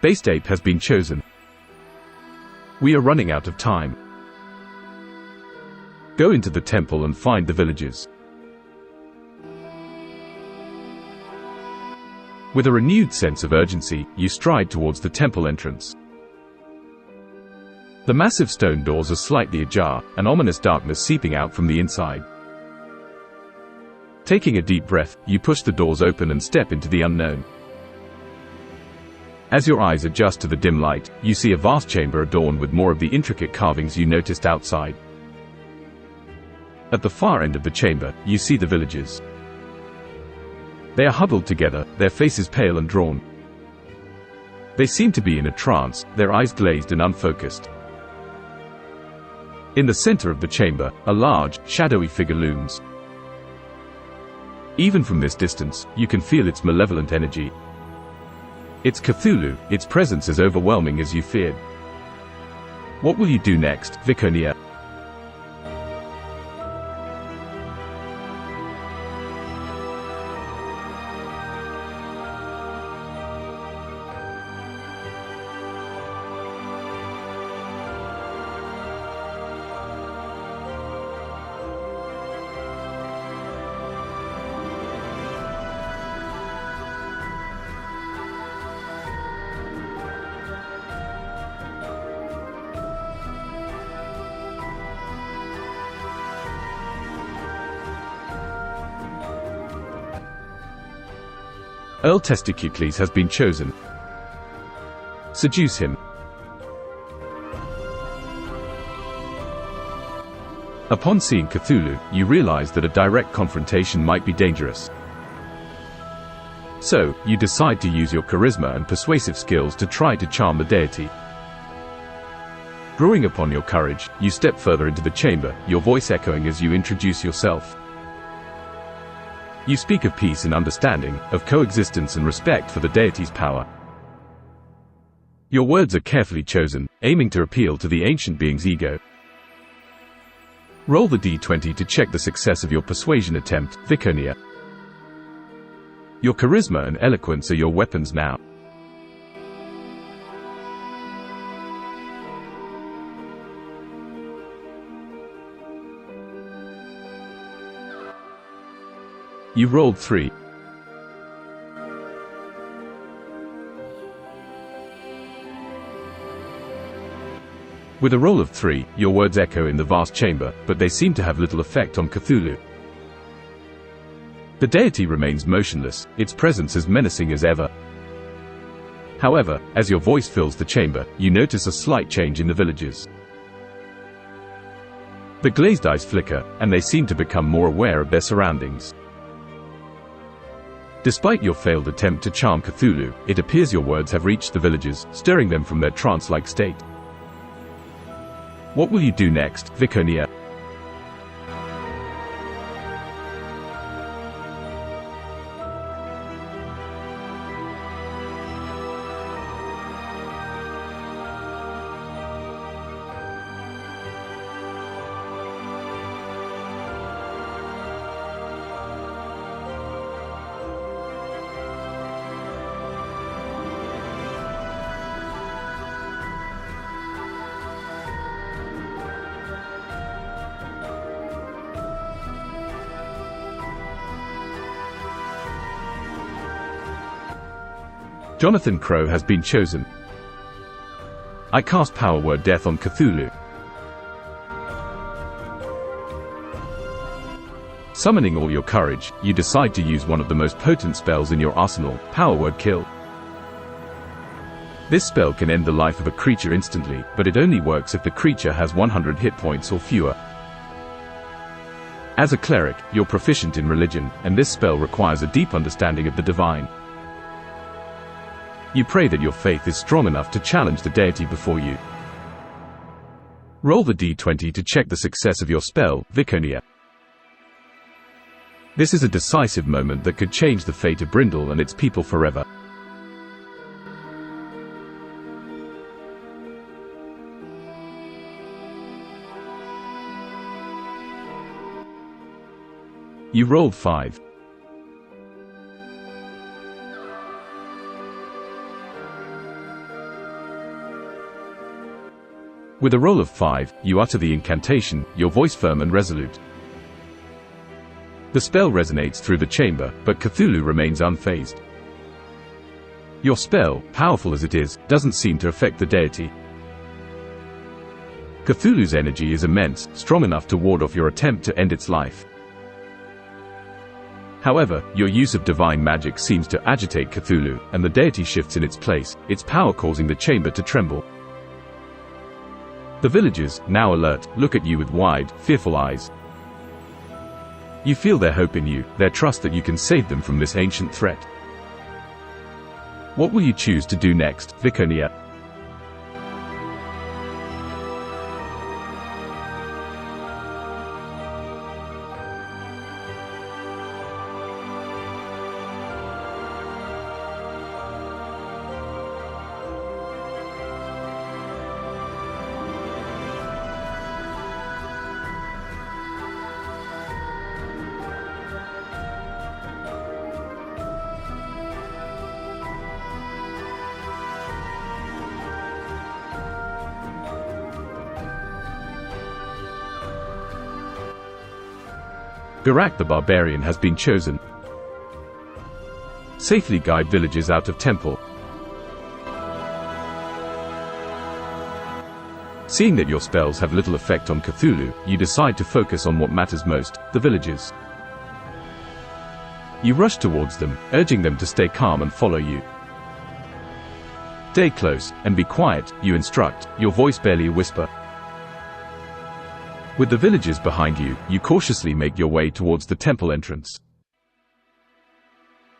Base ape has been chosen. We are running out of time. Go into the temple and find the villagers. With a renewed sense of urgency, you stride towards the temple entrance. The massive stone doors are slightly ajar, an ominous darkness seeping out from the inside. Taking a deep breath, you push the doors open and step into the unknown. As your eyes adjust to the dim light, you see a vast chamber adorned with more of the intricate carvings you noticed outside. At the far end of the chamber, you see the villagers. They are huddled together, their faces pale and drawn. They seem to be in a trance, their eyes glazed and unfocused. In the center of the chamber, a large, shadowy figure looms. Even from this distance, you can feel its malevolent energy. It's Cthulhu, its presence as overwhelming as you feared. What will you do next, Viconia? Earl Testicles has been chosen. Seduce him. Upon seeing Cthulhu, you realize that a direct confrontation might be dangerous. So, you decide to use your charisma and persuasive skills to try to charm the deity. Drawing upon your courage, you step further into the chamber, your voice echoing as you introduce yourself. You speak of peace and understanding, of coexistence and respect for the deity's power. Your words are carefully chosen, aiming to appeal to the ancient being's ego. Roll the d20 to check the success of your persuasion attempt, Viconia. Your charisma and eloquence are your weapons now. You rolled 3. With a roll of 3, your words echo in the vast chamber, but they seem to have little effect on Cthulhu. The deity remains motionless, its presence as menacing as ever. However, as your voice fills the chamber, you notice a slight change in the villagers. The glazed eyes flicker, and they seem to become more aware of their surroundings. Despite your failed attempt to charm Cthulhu, it appears your words have reached the villagers, stirring them from their trance-like state. What will you do next, Viconia? Jonathan Crow has been chosen. I cast Power Word Death on Cthulhu. Summoning all your courage, you decide to use one of the most potent spells in your arsenal, Power Word Kill. This spell can end the life of a creature instantly, but it only works if the creature has 100 hit points or fewer. As a cleric, you're proficient in religion, and this spell requires a deep understanding of the divine. You pray that your faith is strong enough to challenge the deity before you. Roll the d20 to check the success of your spell, Viconia. This is a decisive moment that could change the fate of Brindle and its people forever. You rolled 5. With a roll of 5, you utter the incantation, your voice firm and resolute. The spell resonates through the chamber, but Cthulhu remains unfazed. Your spell, powerful as it is, doesn't seem to affect the deity. Cthulhu's energy is immense, strong enough to ward off your attempt to end its life. However, your use of divine magic seems to agitate Cthulhu, and the deity shifts in its place, its power causing the chamber to tremble. The villagers, now alert, look at you with wide, fearful eyes. You feel their hope in you, their trust that you can save them from this ancient threat. What will you choose to do next, Viconia? Garak the Barbarian has been chosen. Safely guide villagers out of temple. Seeing that your spells have little effect on Cthulhu, you decide to focus on what matters most, the villagers. You rush towards them, urging them to stay calm and follow you. Stay close, and be quiet, you instruct, your voice barely a whisper. With the villagers behind you, you cautiously make your way towards the temple entrance.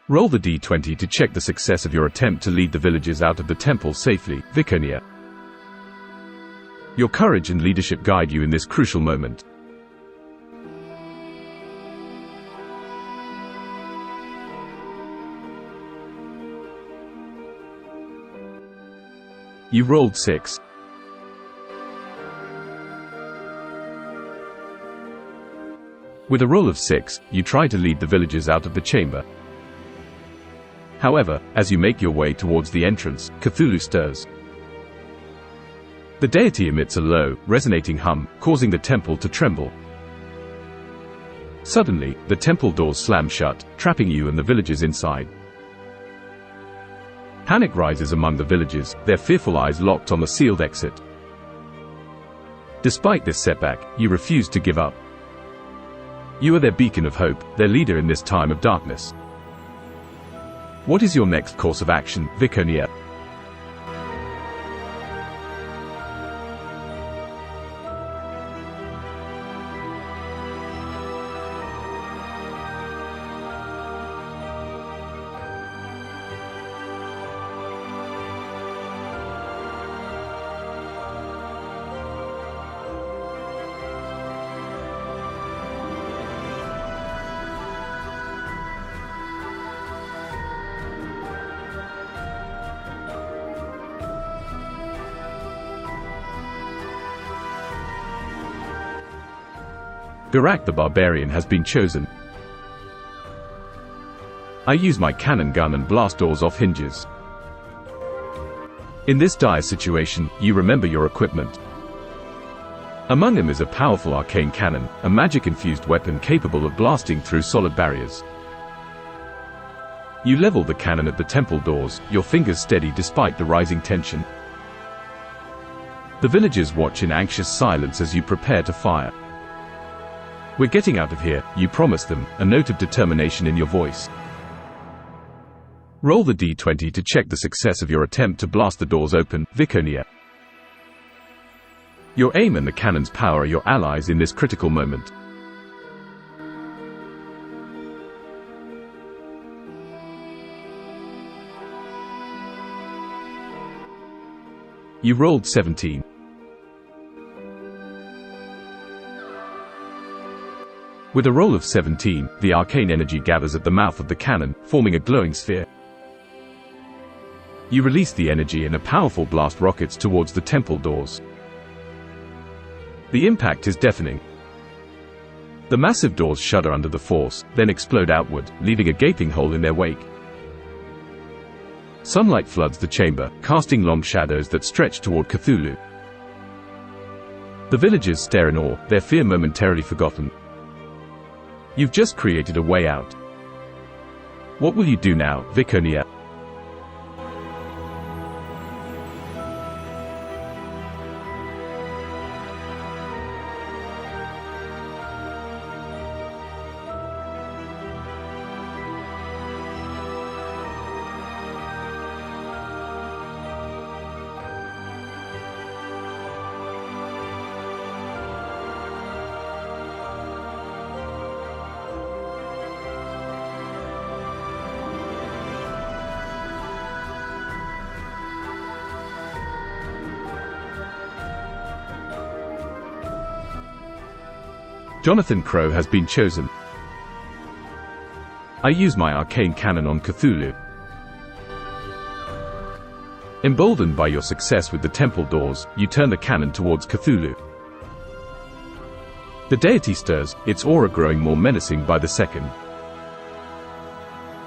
Roll the d20 to check the success of your attempt to lead the villagers out of the temple safely, Viconia. Your courage and leadership guide you in this crucial moment. You rolled 6. With a roll of 6, you try to lead the villagers out of the chamber. However, as you make your way towards the entrance, Cthulhu stirs. The deity emits a low, resonating hum, causing the temple to tremble. Suddenly, the temple doors slam shut, trapping you and the villagers inside. Panic rises among the villagers, their fearful eyes locked on the sealed exit. Despite this setback, you refuse to give up. You are their beacon of hope, their leader in this time of darkness. What is your next course of action, Viconia? Garak the Barbarian has been chosen. I use my cannon gun and blast doors off hinges. In this dire situation, you remember your equipment. Among them is a powerful arcane cannon, a magic-infused weapon capable of blasting through solid barriers. You level the cannon at the temple doors, your fingers steady despite the rising tension. The villagers watch in anxious silence as you prepare to fire. We're getting out of here, you promise them, a note of determination in your voice. Roll the d20 to check the success of your attempt to blast the doors open, Viconia. Your aim and the cannon's power are your allies in this critical moment. You rolled 17. With a roll of 17, the arcane energy gathers at the mouth of the cannon, forming a glowing sphere. You release the energy and a powerful blast rockets towards the temple doors. The impact is deafening. The massive doors shudder under the force, then explode outward, leaving a gaping hole in their wake. Sunlight floods the chamber, casting long shadows that stretch toward Cthulhu. The villagers stare in awe, their fear momentarily forgotten. You've just created a way out. What will you do now, Viconia? Jonathan Crow has been chosen. I use my arcane cannon on Cthulhu. Emboldened by your success with the temple doors, you turn the cannon towards Cthulhu. The deity stirs, its aura growing more menacing by the second.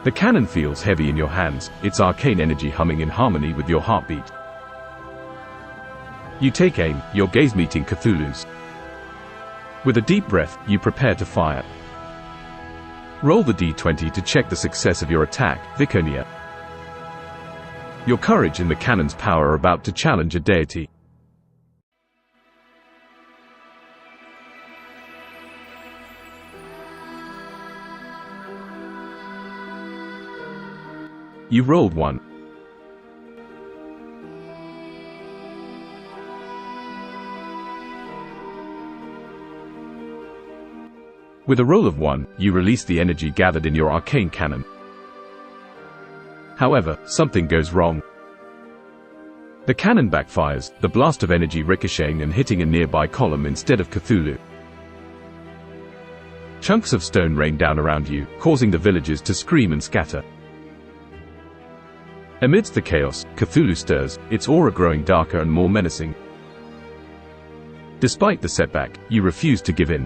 The cannon feels heavy in your hands, its arcane energy humming in harmony with your heartbeat. You take aim, your gaze meeting Cthulhu's. With a deep breath, you prepare to fire. Roll the d20 to check the success of your attack, Viconia. Your courage and the cannon's power are about to challenge a deity. You rolled 1. With a roll of 1, you release the energy gathered in your arcane cannon. However, something goes wrong. The cannon backfires, the blast of energy ricocheting and hitting a nearby column instead of Cthulhu. Chunks of stone rain down around you, causing the villagers to scream and scatter. Amidst the chaos, Cthulhu stirs, its aura growing darker and more menacing. Despite the setback, you refuse to give in.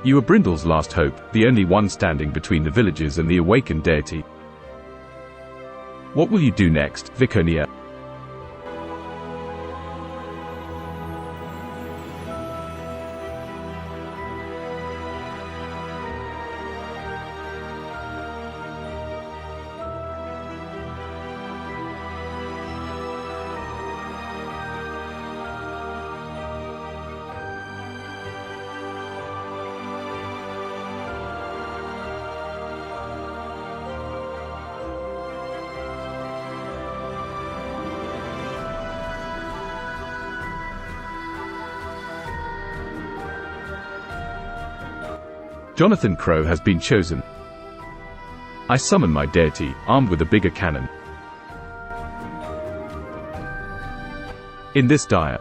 You are Brindle's last hope, the only one standing between the villagers and the awakened deity. What will you do next, Viconia? Jonathan Crow has been chosen. I summon my deity, armed with a bigger cannon. In this dire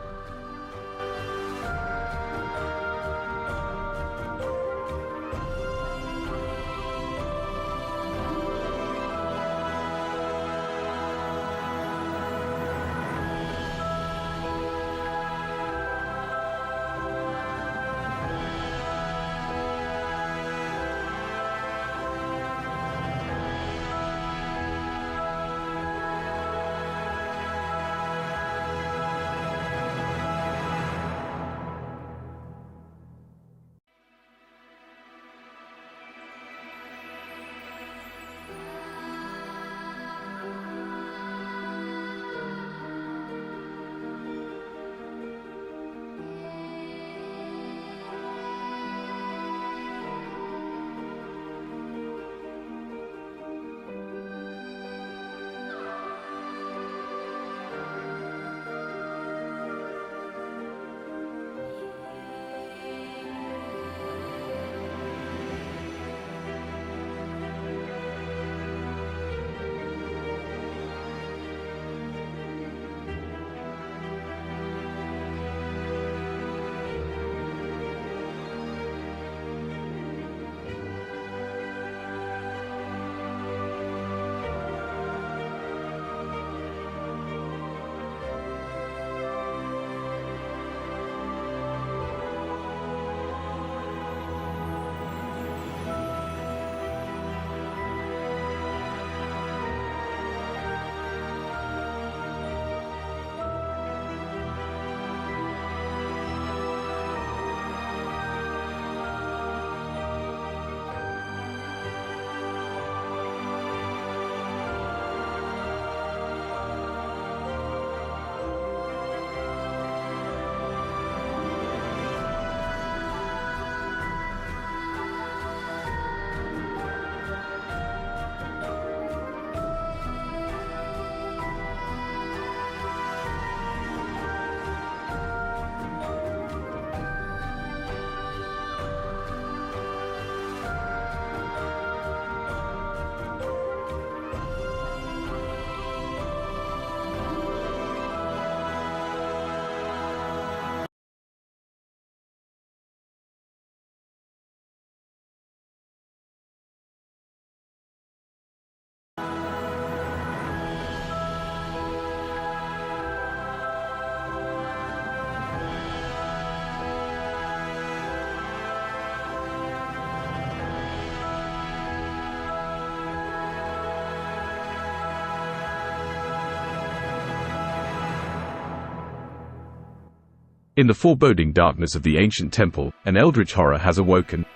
In the foreboding darkness of the ancient temple, an eldritch horror has awoken.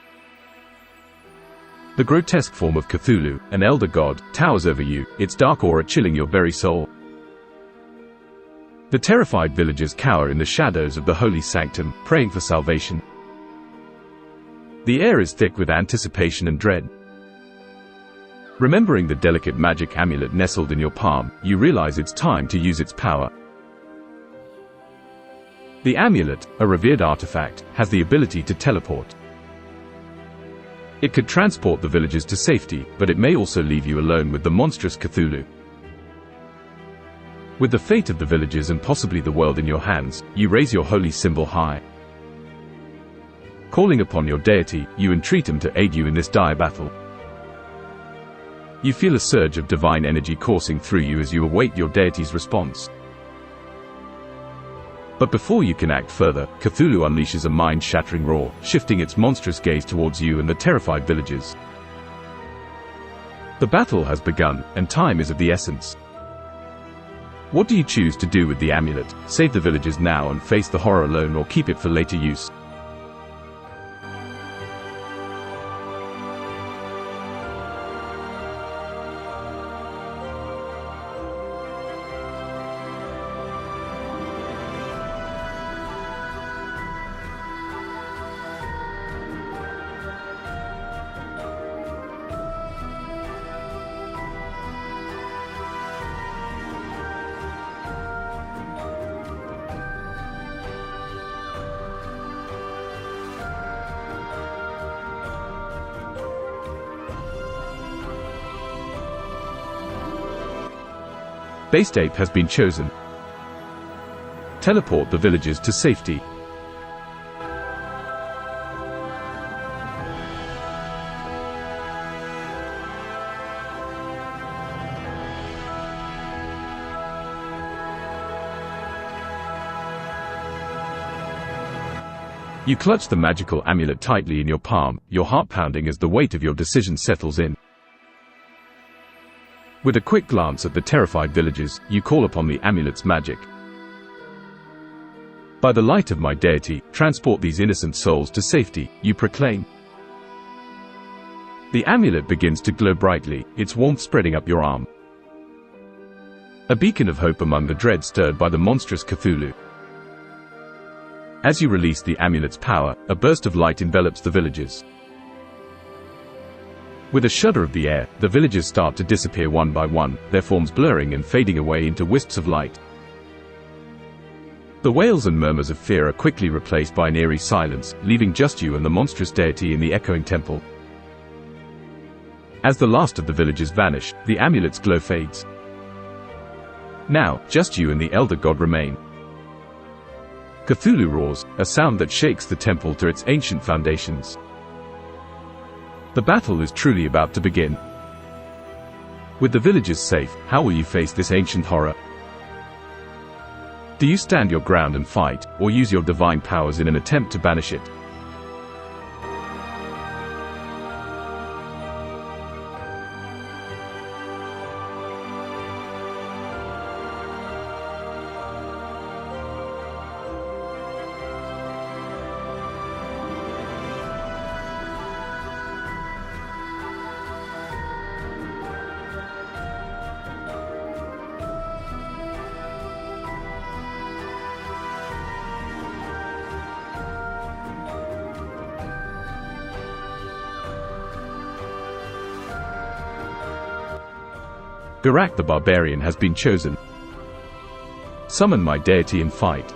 The grotesque form of Cthulhu, an elder god, towers over you, its dark aura chilling your very soul. The terrified villagers cower in the shadows of the holy sanctum, praying for salvation. The air is thick with anticipation and dread. Remembering the delicate magic amulet nestled in your palm, you realize it's time to use its power. The amulet, a revered artifact, has the ability to teleport. It could transport the villagers to safety, but it may also leave you alone with the monstrous Cthulhu. With the fate of the villagers and possibly the world in your hands, you raise your holy symbol high. Calling upon your deity, you entreat him to aid you in this dire battle. You feel a surge of divine energy coursing through you as you await your deity's response. But before you can act further, Cthulhu unleashes a mind-shattering roar, shifting its monstrous gaze towards you and the terrified villagers. The battle has begun, and time is of the essence. What do you choose to do with the amulet? Save the villagers now and face the horror alone, or keep it for later use? Base ape has been chosen. Teleport the villagers to safety. You clutch the magical amulet tightly in your palm, your heart pounding as the weight of your decision settles in. With a quick glance at the terrified villagers, you call upon the amulet's magic. By the light of my deity, transport these innocent souls to safety, you proclaim. The amulet begins to glow brightly, its warmth spreading up your arm. A beacon of hope among the dread stirred by the monstrous Cthulhu. As you release the amulet's power, a burst of light envelops the villagers. With a shudder of the air, the villagers start to disappear one by one, their forms blurring and fading away into wisps of light. The wails and murmurs of fear are quickly replaced by an eerie silence, leaving just you and the monstrous deity in the echoing temple. As the last of the villagers vanish, the amulet's glow fades. Now, just you and the elder god remain. Cthulhu roars, a sound that shakes the temple to its ancient foundations. The battle is truly about to begin. With the villagers safe, how will you face this ancient horror? Do you stand your ground and fight, or use your divine powers in an attempt to banish it? Garak the barbarian has been chosen. Summon my deity and fight.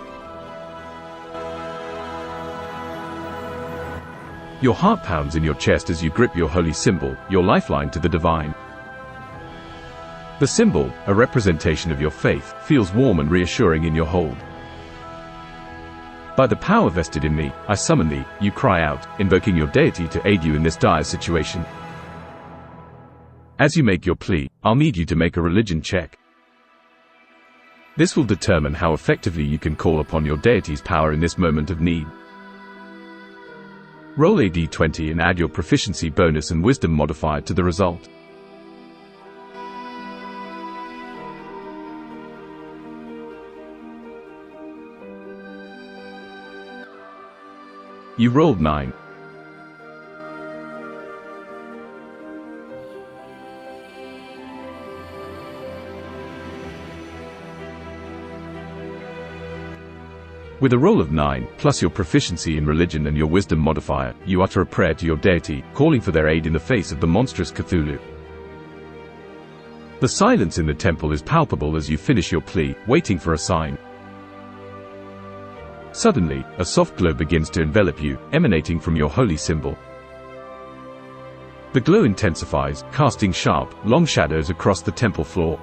Your heart pounds in your chest as you grip your holy symbol, your lifeline to the divine. The symbol, a representation of your faith, feels warm and reassuring in your hold. By the power vested in me, I summon thee, you cry out, invoking your deity to aid you in this dire situation. As you make your plea, I'll need you to make a religion check. This will determine how effectively you can call upon your deity's power in this moment of need. Roll a d20 and add your proficiency bonus and wisdom modifier to the result. You rolled 9. With a roll of 9, plus your proficiency in religion and your wisdom modifier, you utter a prayer to your deity, calling for their aid in the face of the monstrous Cthulhu. The silence in the temple is palpable as you finish your plea, waiting for a sign. Suddenly, a soft glow begins to envelop you, emanating from your holy symbol. The glow intensifies, casting sharp, long shadows across the temple floor.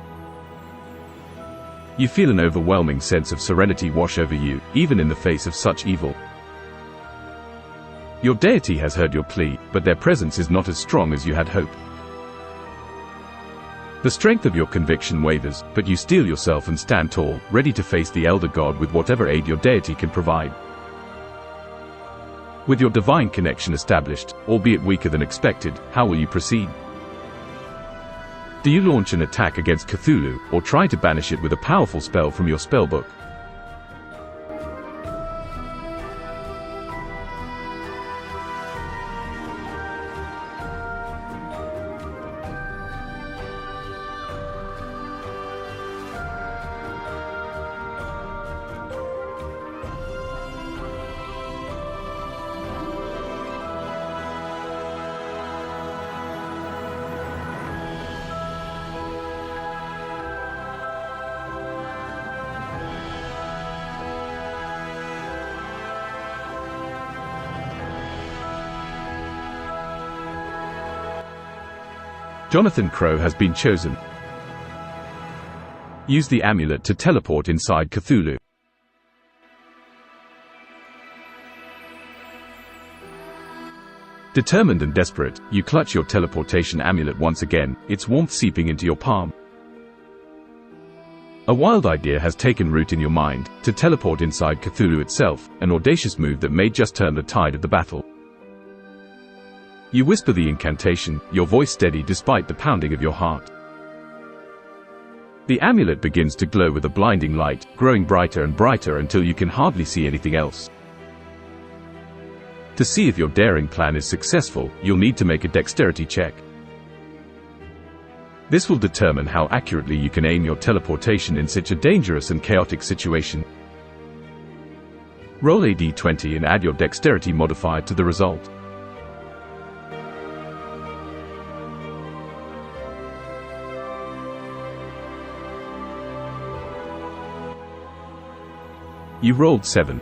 You feel an overwhelming sense of serenity wash over you, even in the face of such evil. Your deity has heard your plea, but their presence is not as strong as you had hoped. The strength of your conviction wavers, but you steel yourself and stand tall, ready to face the elder god with whatever aid your deity can provide. With your divine connection established, albeit weaker than expected, how will you proceed? Do you launch an attack against Cthulhu, or try to banish it with a powerful spell from your spellbook? Jonathan Crow has been chosen. Use the amulet to teleport inside Cthulhu. Determined and desperate, you clutch your teleportation amulet once again, its warmth seeping into your palm. A wild idea has taken root in your mind, to teleport inside Cthulhu itself, an audacious move that may just turn the tide of the battle. You whisper the incantation, your voice steady despite the pounding of your heart. The amulet begins to glow with a blinding light, growing brighter and brighter until you can hardly see anything else. To see if your daring plan is successful, you'll need to make a dexterity check. This will determine how accurately you can aim your teleportation in such a dangerous and chaotic situation. Roll a d20 and add your dexterity modifier to the result. You rolled 7.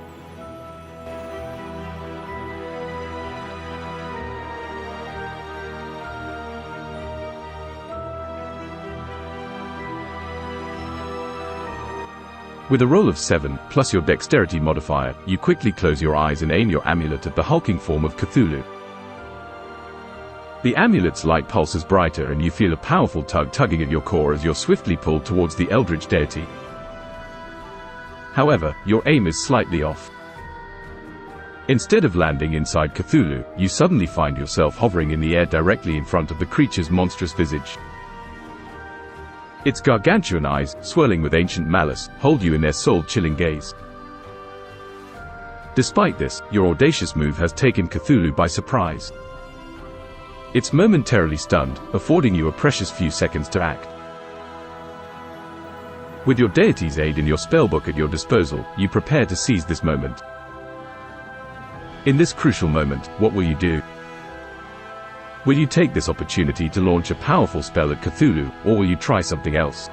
With a roll of 7, plus your dexterity modifier, you quickly close your eyes and aim your amulet at the hulking form of Cthulhu. The amulet's light pulses brighter and you feel a powerful tug tugging at your core as you're swiftly pulled towards the eldritch deity. However, your aim is slightly off. Instead of landing inside Cthulhu, you suddenly find yourself hovering in the air directly in front of the creature's monstrous visage. Its gargantuan eyes, swirling with ancient malice, hold you in their soul-chilling gaze. Despite this, your audacious move has taken Cthulhu by surprise. It's momentarily stunned, affording you a precious few seconds to act. With your deity's aid and your spellbook at your disposal, you prepare to seize this moment. In this crucial moment, what will you do? Will you take this opportunity to launch a powerful spell at Cthulhu, or will you try something else?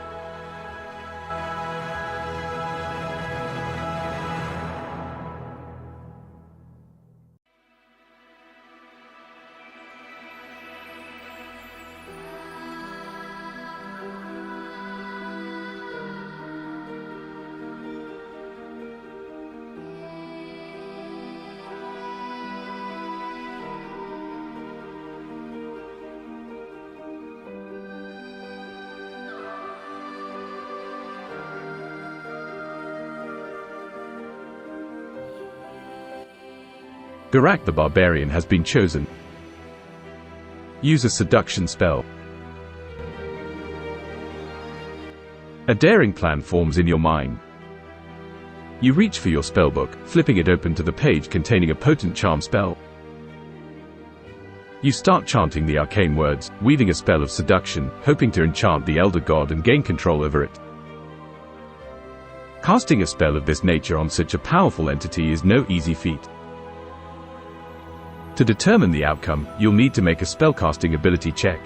Garak the Barbarian has been chosen. Use a seduction spell. A daring plan forms in your mind. You reach for your spellbook, flipping it open to the page containing a potent charm spell. You start chanting the arcane words, weaving a spell of seduction, hoping to enchant the elder god and gain control over it. Casting a spell of this nature on such a powerful entity is no easy feat. To determine the outcome, you'll need to make a spellcasting ability check.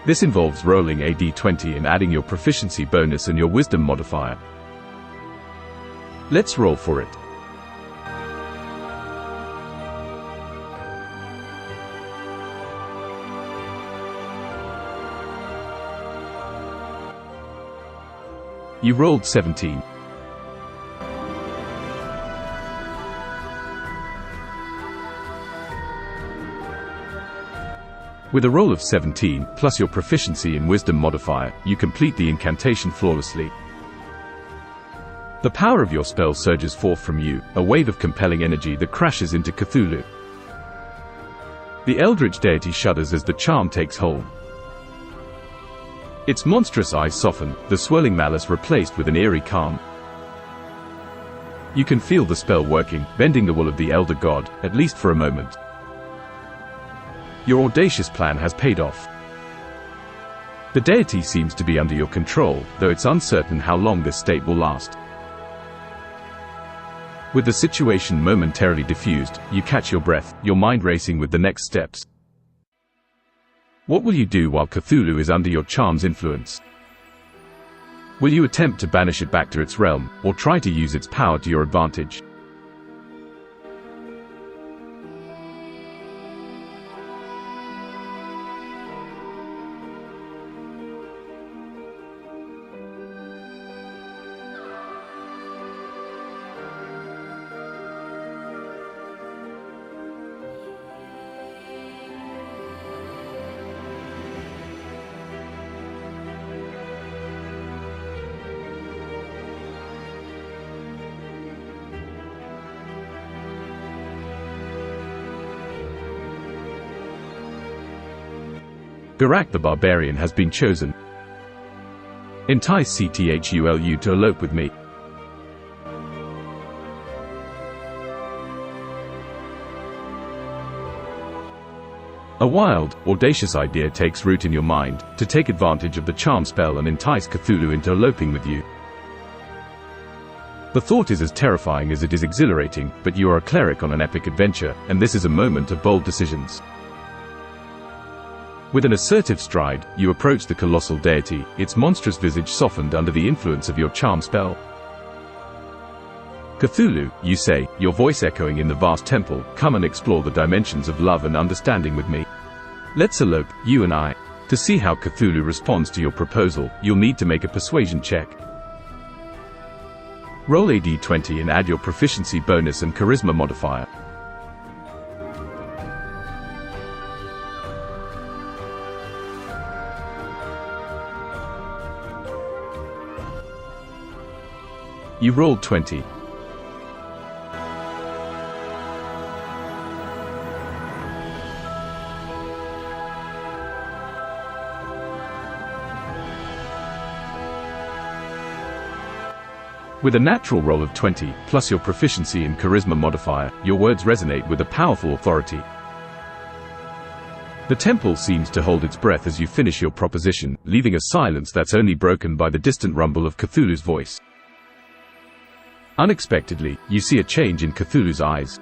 This involves rolling a d20 and adding your proficiency bonus and your wisdom modifier. Let's roll for it. You rolled 17. With a roll of 17, plus your proficiency in wisdom modifier, you complete the incantation flawlessly. The power of your spell surges forth from you, a wave of compelling energy that crashes into Cthulhu. The eldritch deity shudders as the charm takes hold. Its monstrous eyes soften, the swirling malice replaced with an eerie calm. You can feel the spell working, bending the will of the elder god, at least for a moment. Your audacious plan has paid off. The deity seems to be under your control, though it's uncertain how long this state will last. With the situation momentarily diffused, you catch your breath, your mind racing with the next steps. What will you do while Cthulhu is under your charm's influence? Will you attempt to banish it back to its realm, or try to use its power to your advantage? Garak the Barbarian has been chosen. Entice Cthulhu to elope with me. A wild, audacious idea takes root in your mind, to take advantage of the charm spell and entice Cthulhu into eloping with you. The thought is as terrifying as it is exhilarating, but you are a cleric on an epic adventure, and this is a moment of bold decisions. With an assertive stride, you approach the colossal deity, its monstrous visage softened under the influence of your charm spell. Cthulhu, you say, your voice echoing in the vast temple, come and explore the dimensions of love and understanding with me. Let's elope, you and I. To see how Cthulhu responds to your proposal, you'll need to make a persuasion check. Roll a d20 and add your proficiency bonus and charisma modifier. You rolled 20. With a natural roll of 20, plus your proficiency in charisma modifier, your words resonate with a powerful authority. The temple seems to hold its breath as you finish your proposition, leaving a silence that's only broken by the distant rumble of Cthulhu's voice. Unexpectedly, you see a change in Cthulhu's eyes.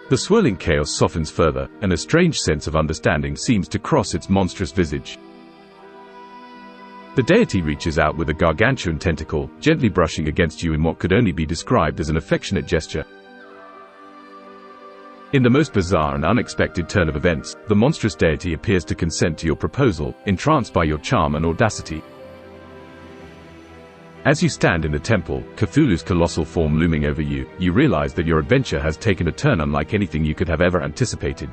The swirling chaos softens further, and a strange sense of understanding seems to cross its monstrous visage. The deity reaches out with a gargantuan tentacle, gently brushing against you in what could only be described as an affectionate gesture. In the most bizarre and unexpected turn of events, the monstrous deity appears to consent to your proposal, entranced by your charm and audacity. As you stand in the temple, Cthulhu's colossal form looming over you, you realize that your adventure has taken a turn unlike anything you could have ever anticipated.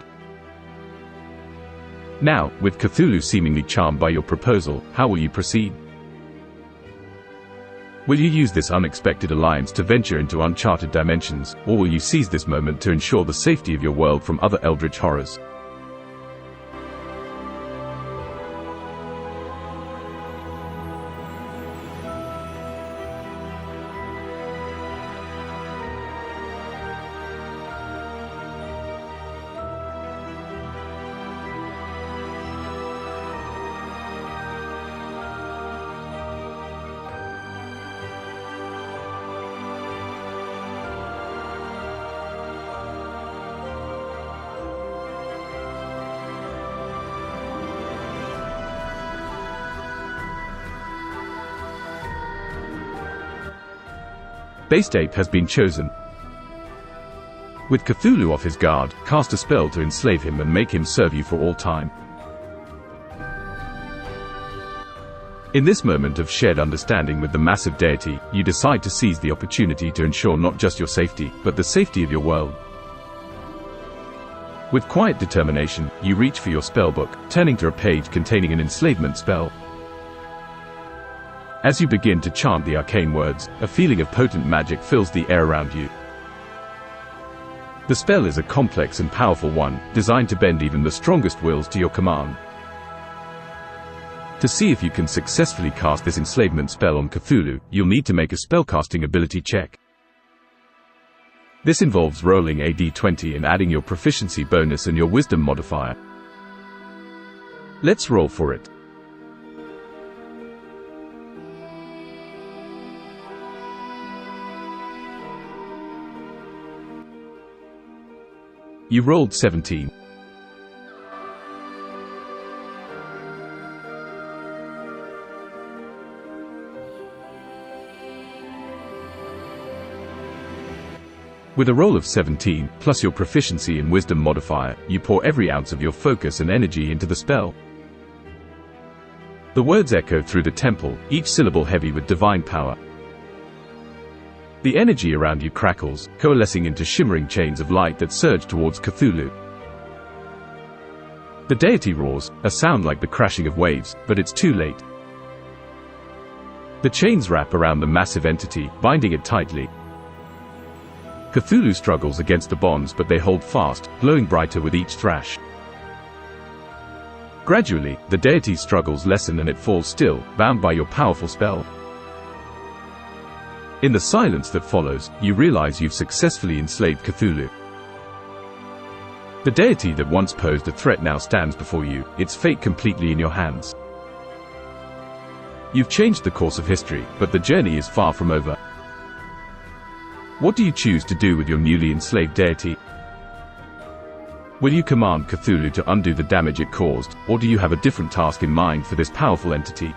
Now, with Cthulhu seemingly charmed by your proposal, how will you proceed? Will you use this unexpected alliance to venture into uncharted dimensions, or will you seize this moment to ensure the safety of your world from other eldritch horrors? Based ape has been chosen. With Cthulhu off his guard, cast a spell to enslave him and make him serve you for all time. In this moment of shared understanding with the massive deity, you decide to seize the opportunity to ensure not just your safety, but the safety of your world. With quiet determination, you reach for your spellbook, turning to a page containing an enslavement spell. As you begin to chant the arcane words, a feeling of potent magic fills the air around you. The spell is a complex and powerful one, designed to bend even the strongest wills to your command. To see if you can successfully cast this enslavement spell on Cthulhu, you'll need to make a spellcasting ability check. This involves rolling a d20 and adding your proficiency bonus and your wisdom modifier. Let's roll for it. You rolled 17. With a roll of 17, plus your proficiency and wisdom modifier, you pour every ounce of your focus and energy into the spell. The words echo through the temple, each syllable heavy with divine power. The energy around you crackles, coalescing into shimmering chains of light that surge towards Cthulhu. The deity roars, a sound like the crashing of waves, but it's too late. The chains wrap around the massive entity, binding it tightly. Cthulhu struggles against the bonds, but they hold fast, glowing brighter with each thrash. Gradually, the deity's struggles lessen and it falls still, bound by your powerful spell. In the silence that follows, you realize you've successfully enslaved Cthulhu. The deity that once posed a threat now stands before you, its fate completely in your hands. You've changed the course of history, but the journey is far from over. What do you choose to do with your newly enslaved deity? Will you command Cthulhu to undo the damage it caused, or do you have a different task in mind for this powerful entity?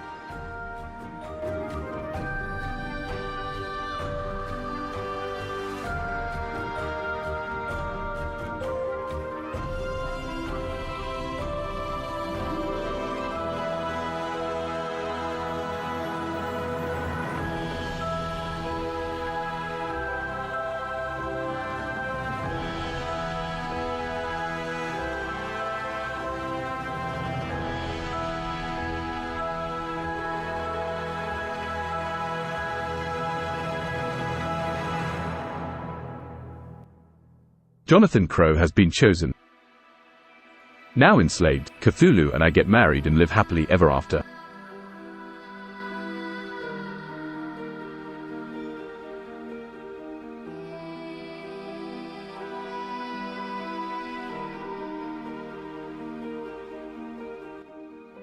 Jonathan Crow has been chosen. Now enslaved, Cthulhu and I get married and live happily ever after.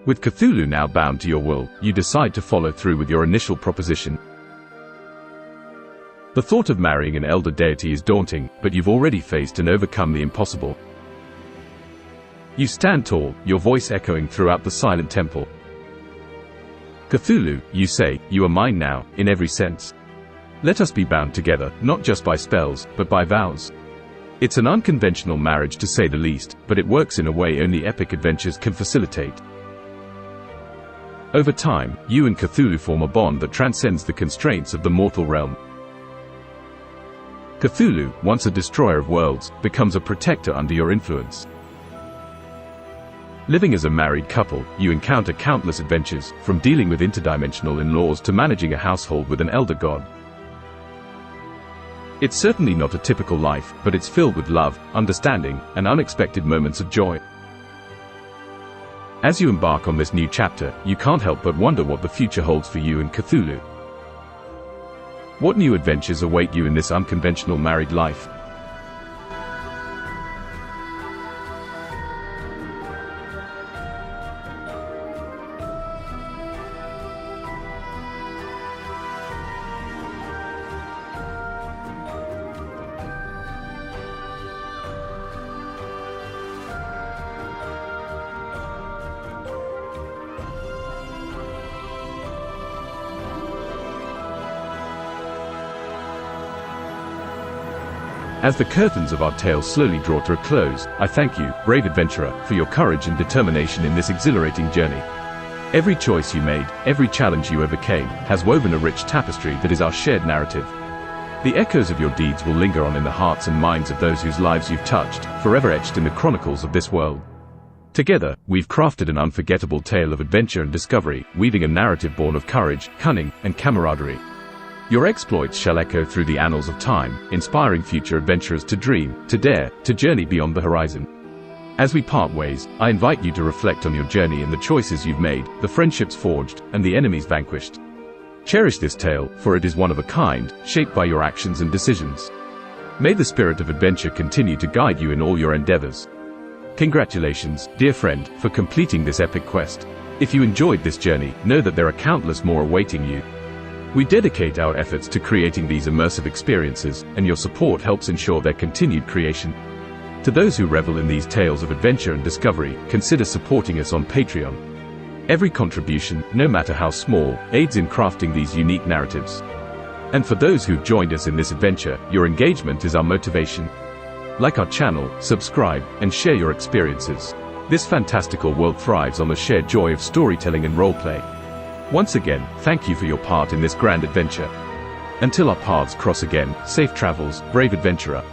With Cthulhu now bound to your will, you decide to follow through with your initial proposition. The thought of marrying an elder deity is daunting, but you've already faced and overcome the impossible. You stand tall, your voice echoing throughout the silent temple. Cthulhu, you say, you are mine now, in every sense. Let us be bound together, not just by spells, but by vows. It's an unconventional marriage to say the least, but it works in a way only epic adventures can facilitate. Over time, you and Cthulhu form a bond that transcends the constraints of the mortal realm. Cthulhu, once a destroyer of worlds, becomes a protector under your influence. Living as a married couple, you encounter countless adventures, from dealing with interdimensional in-laws to managing a household with an elder god. It's certainly not a typical life, but it's filled with love, understanding, and unexpected moments of joy. As you embark on this new chapter, you can't help but wonder what the future holds for you and Cthulhu. What new adventures await you in this unconventional married life? As the curtains of our tale slowly draw to a close, I thank you, brave adventurer, for your courage and determination in this exhilarating journey. Every choice you made, every challenge you overcame, has woven a rich tapestry that is our shared narrative. The echoes of your deeds will linger on in the hearts and minds of those whose lives you've touched, forever etched in the chronicles of this world. Together, we've crafted an unforgettable tale of adventure and discovery, weaving a narrative born of courage, cunning, and camaraderie. Your exploits shall echo through the annals of time, inspiring future adventurers to dream, to dare, to journey beyond the horizon. As we part ways, I invite you to reflect on your journey and the choices you've made, the friendships forged, and the enemies vanquished. Cherish this tale, for it is one of a kind, shaped by your actions and decisions. May the spirit of adventure continue to guide you in all your endeavors. Congratulations, dear friend, for completing this epic quest. If you enjoyed this journey, know that there are countless more awaiting you. We dedicate our efforts to creating these immersive experiences, and your support helps ensure their continued creation. To those who revel in these tales of adventure and discovery, consider supporting us on Patreon. Every contribution, no matter how small, aids in crafting these unique narratives. And for those who've joined us in this adventure, your engagement is our motivation. Like our channel, subscribe, and share your experiences. This fantastical world thrives on the shared joy of storytelling and roleplay. Once again, thank you for your part in this grand adventure. Until our paths cross again, safe travels, brave adventurer.